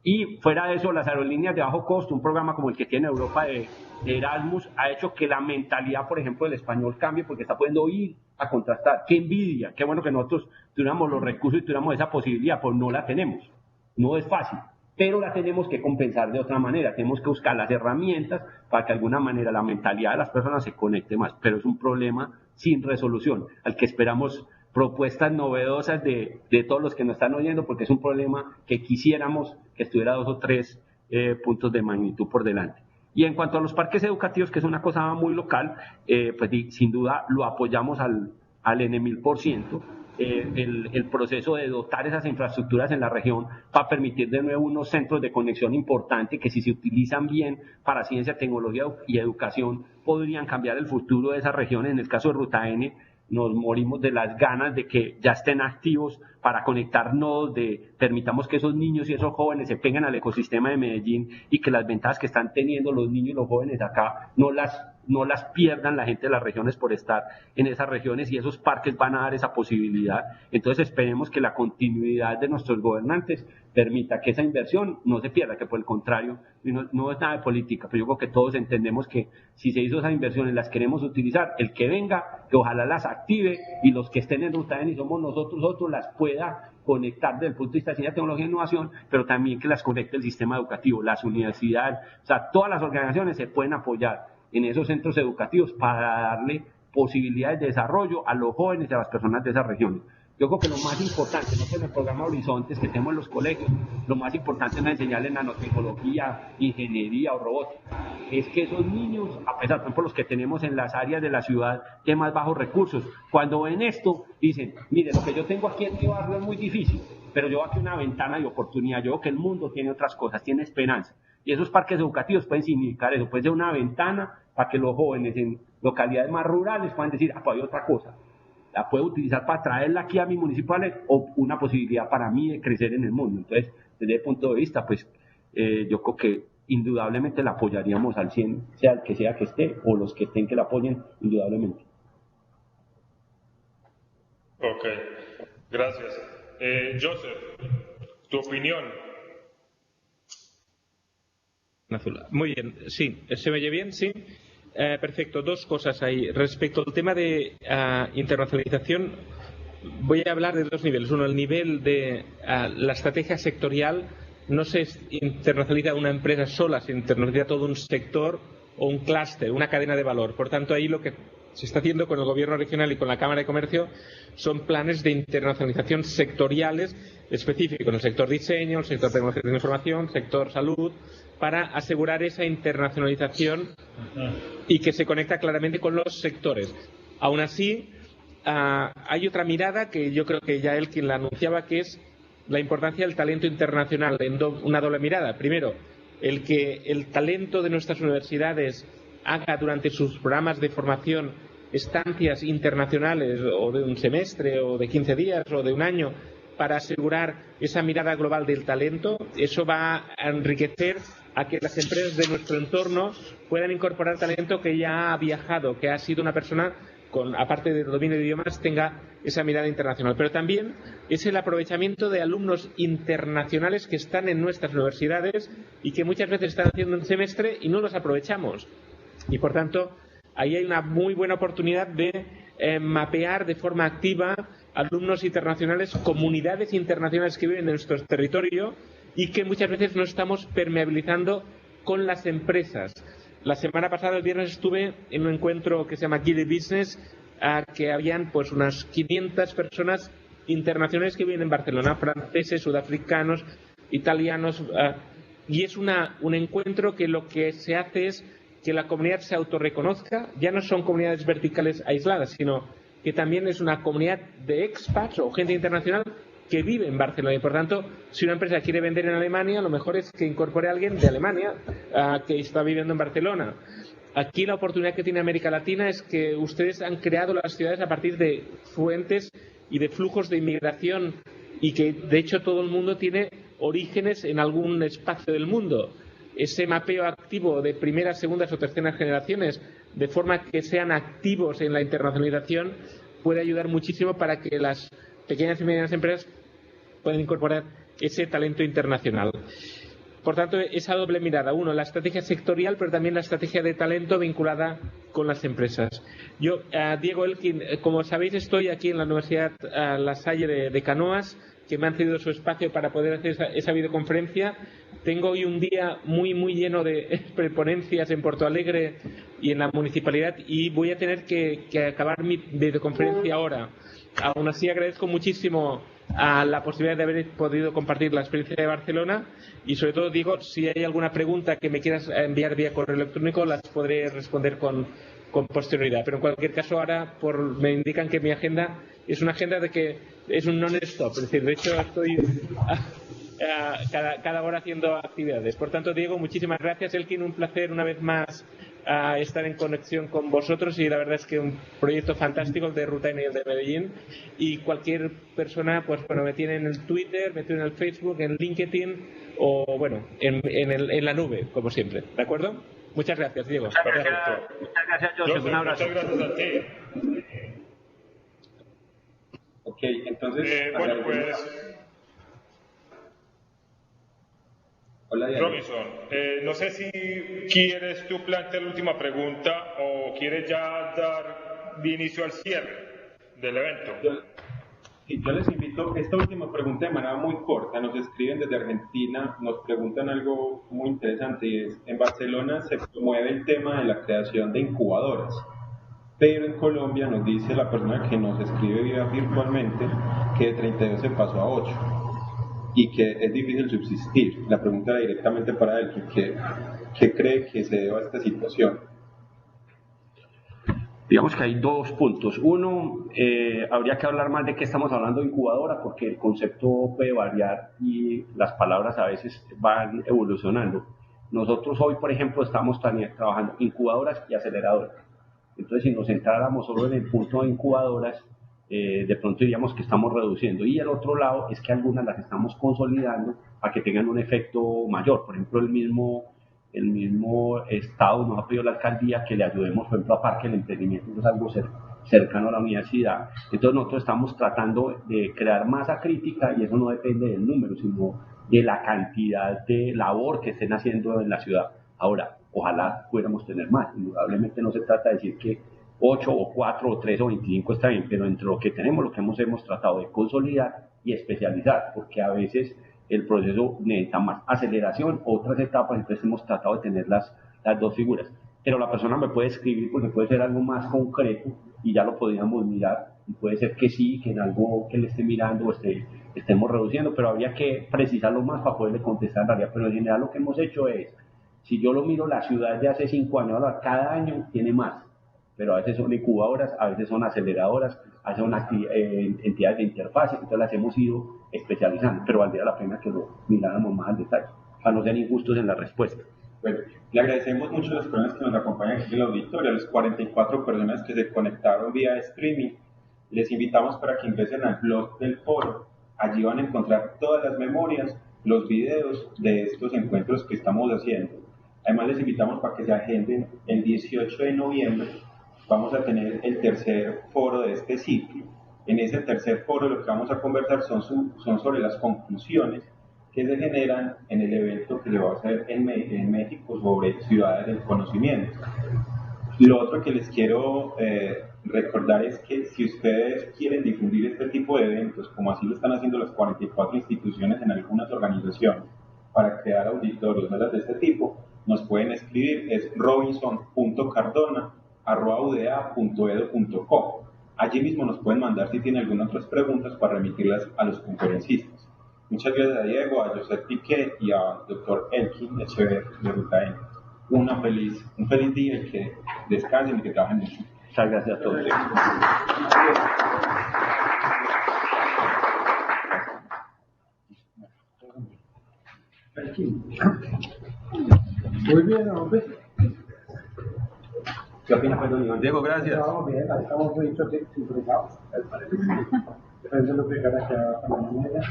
Y fuera de eso, las aerolíneas de bajo costo, un programa como el que tiene Europa de Erasmus, ha hecho que la mentalidad, por ejemplo, del español cambie porque está pudiendo ir a contrastar. ¡Qué envidia! Qué bueno que nosotros tuviéramos los recursos y tuviéramos esa posibilidad, pues no la tenemos. No es fácil, pero la tenemos que compensar de otra manera. Tenemos que buscar las herramientas para que de alguna manera la mentalidad de las personas se conecte más. Pero es un problema sin resolución, al que esperamos propuestas novedosas de todos los que nos están oyendo, porque es un problema que quisiéramos que estuviera 2 o 3 puntos de magnitud por delante. Y en cuanto a los parques educativos, que es una cosa muy local, pues sin duda lo apoyamos al N1000%. El proceso de dotar esas infraestructuras en la región para permitir de nuevo unos centros de conexión importantes que si se utilizan bien para ciencia, tecnología y educación podrían cambiar el futuro de esas regiones. En el caso de Ruta N nos morimos de las ganas de que ya estén activos para conectar nodos, permitamos que esos niños y esos jóvenes se peguen al ecosistema de Medellín y que las ventajas que están teniendo los niños y los jóvenes acá no las pierdan la gente de las regiones por estar en esas regiones, y esos parques van a dar esa posibilidad. Entonces esperemos que la continuidad de nuestros gobernantes permita que esa inversión no se pierda, que por el contrario, no es nada de política, pero yo creo que todos entendemos que si se hizo esas inversiones, las queremos utilizar, el que venga, que ojalá las active, y los que estén en Ruta N y somos nosotros las pueda conectar desde el punto de vista de ciencia, tecnología e innovación, pero también que las conecte el sistema educativo, las universidades, o sea, todas las organizaciones se pueden apoyar en esos centros educativos para darle posibilidades de desarrollo a los jóvenes y a las personas de esas regiones. Yo creo que lo más importante, no solo en el programa Horizontes que tenemos en los colegios, lo más importante es enseñarles nanotecnología, ingeniería o robótica. Es que esos niños, a pesar, por ejemplo, los que tenemos en las áreas de la ciudad de más bajos recursos, cuando ven esto, dicen, mire, lo que yo tengo aquí en mi barrio es muy difícil, pero yo veo aquí una ventana de oportunidad, yo veo que el mundo tiene otras cosas, tiene esperanza. Y esos parques educativos pueden significar eso, puede ser una ventana para que los jóvenes en localidades más rurales puedan decir, pues hay otra cosa. la puedo utilizar para traerla aquí a mi municipal o una posibilidad para mí de crecer en el mundo. Entonces, desde ese punto de vista, pues yo creo que indudablemente la apoyaríamos al 100, sea el que sea que esté o los que estén que la apoyen, indudablemente. Ok, gracias. Joseph, tu opinión. Muy bien, sí. ¿Se me oye bien? Sí. Perfecto. Dos cosas ahí. Respecto al tema de internacionalización, voy a hablar de dos niveles. Uno, el nivel de la estrategia sectorial. No se internacionaliza una empresa sola, se internacionaliza todo un sector o un clúster, una cadena de valor. Por tanto, ahí lo que se está haciendo con el Gobierno regional y con la Cámara de Comercio son planes de internacionalización sectoriales específicos en el sector diseño, el sector tecnología de información, sector salud, para asegurar esa internacionalización y que se conecta claramente con los sectores. Aún así, hay otra mirada que yo creo que ya él quien la anunciaba, que es la importancia del talento internacional en una doble mirada. Primero, el que el talento de nuestras universidades haga durante sus programas de formación estancias internacionales o de un semestre o de 15 días o de un año para asegurar esa mirada global del talento. Eso va a enriquecer a que las empresas de nuestro entorno puedan incorporar talento que ya ha viajado, que ha sido una persona con, aparte del dominio de idiomas, tenga esa mirada internacional. Pero también es el aprovechamiento de alumnos internacionales que están en nuestras universidades y que muchas veces están haciendo un semestre y no los aprovechamos. Y, por tanto, ahí hay una muy buena oportunidad de mapear de forma activa alumnos internacionales, comunidades internacionales que viven en nuestro territorio y que muchas veces no estamos permeabilizando con las empresas. La semana pasada, el viernes, estuve en un encuentro que se llama Guide Business, que habían pues unas 500 personas internacionales que viven en Barcelona, franceses, sudafricanos, italianos, y es un encuentro que lo que se hace es que la comunidad se autorreconozca. Ya no son comunidades verticales aisladas, sino que también es una comunidad de expats o gente internacional que vive en Barcelona. Y, por tanto, si una empresa quiere vender en Alemania, lo mejor es que incorpore a alguien de Alemania que está viviendo en Barcelona. Aquí la oportunidad que tiene América Latina es que ustedes han creado las ciudades a partir de fuentes y de flujos de inmigración y que, de hecho, todo el mundo tiene orígenes en algún espacio del mundo. Ese mapeo activo de primeras, segundas o terceras generaciones, de forma que sean activos en la internacionalización, puede ayudar muchísimo para que las pequeñas y medianas empresas puedan incorporar ese talento internacional. Por tanto, esa doble mirada. Uno, la estrategia sectorial, pero también la estrategia de talento vinculada con las empresas. Yo, Diego Elkin, como sabéis, estoy aquí en la Universidad La Salle de Canoas, que me han cedido su espacio para poder hacer esa videoconferencia. Tengo hoy un día muy lleno de ponencias en Porto Alegre y en la municipalidad y voy a tener que acabar mi videoconferencia ahora. Aún así, agradezco muchísimo la posibilidad de haber podido compartir la experiencia de Barcelona y, sobre todo, digo, si hay alguna pregunta que me quieras enviar vía correo electrónico, las podré responder con posterioridad. Pero en cualquier caso, ahora me indican que mi agenda es una agenda de que es un non-stop. Es decir, de hecho, estoy cada hora haciendo actividades. Por tanto, Diego, muchísimas gracias. Elkin, un placer una vez más estar en conexión con vosotros y la verdad es que un proyecto fantástico el de Ruta y el de Medellín. Y cualquier persona, pues bueno, me tiene en el Twitter, me tiene en el Facebook, en LinkedIn o, bueno, en la nube, como siempre. ¿De acuerdo? Muchas gracias, Diego. Muchas gracias, Joseph. Un abrazo. Muchas gracias a ti. Ok, entonces... Bueno, pues... Hola, Diego. Robinson, no sé si quieres tú plantear la última pregunta o quieres ya dar de inicio al cierre del evento. Yo les invito, esta última pregunta de manera muy corta, nos escriben desde Argentina, nos preguntan algo muy interesante y es, en Barcelona se promueve el tema de la creación de incubadoras, pero en Colombia nos dice la persona que nos escribe virtualmente que de 32 se pasó a 8 y que es difícil subsistir. La pregunta era directamente para él, ¿qué cree que se deba a esta situación? Digamos que hay dos puntos. Uno, habría que hablar más de qué estamos hablando de incubadora, porque el concepto puede variar y las palabras a veces van evolucionando. Nosotros hoy, por ejemplo, estamos trabajando incubadoras y aceleradoras. Entonces, si nos centráramos solo en el punto de incubadoras, de pronto diríamos que estamos reduciendo. Y el otro lado es que algunas las estamos consolidando para que tengan un efecto mayor. Por ejemplo, el mismo Estado nos ha pedido la alcaldía que le ayudemos, por ejemplo, a Parque del Emprendimiento, que es algo cercano a la universidad. Entonces nosotros estamos tratando de crear masa crítica y eso no depende del número, sino de la cantidad de labor que estén haciendo en la ciudad. Ahora, ojalá pudiéramos tener más. Indudablemente no se trata de decir que 8 o 4 o 3 o 25 está bien, pero entre lo que tenemos, lo que hemos tratado de consolidar y especializar, porque a veces el proceso necesita más aceleración, otras etapas, entonces hemos tratado de tener las dos figuras. Pero la persona me puede escribir porque puede ser algo más concreto y ya lo podríamos mirar, y puede ser que sí, que en algo que le esté mirando estemos reduciendo, pero habría que precisarlo más para poderle contestar en realidad. Pero en general lo que hemos hecho es, si yo lo miro, la ciudad de hace 5 años, ahora cada año tiene más, pero a veces son incubadoras, a veces son aceleradoras, a veces son entidades de interfase, entonces las hemos ido especializando, pero valdría la pena que lo miráramos más al detalle, para no ser injustos en la respuesta. Bueno, le agradecemos mucho a las personas que nos acompañan aquí en el auditorio, a las 44 personas que se conectaron vía streaming. Les invitamos para que ingresen al blog del foro. Allí van a encontrar todas las memorias, los videos de estos encuentros que estamos haciendo. Además, les invitamos para que se agenden el 18 de noviembre. Vamos a tener el tercer foro de este ciclo. En ese tercer foro lo que vamos a conversar son sobre las conclusiones que se generan en el evento que se va a hacer en México sobre ciudades del conocimiento. Lo otro que les quiero recordar es que si ustedes quieren difundir este tipo de eventos, como así lo están haciendo las 44 instituciones en algunas organizaciones, para crear auditorios de este tipo, nos pueden escribir, es robinson.cardona@uda.edu.co. Allí mismo nos pueden mandar si tienen algunas otras preguntas para remitirlas a los conferencistas. Muchas gracias a Diego, a Josep Piquet y al Dr. Elkin Echever de Ruta N. Un feliz día y que descansen y que trabajen mucho. Muchas gracias a todos. Muy bien, hombre. ¿Qué opina, Pedro? Diego, gracias. Estamos bien, estamos muy implicados. Depende de lo que gana que a la mañana.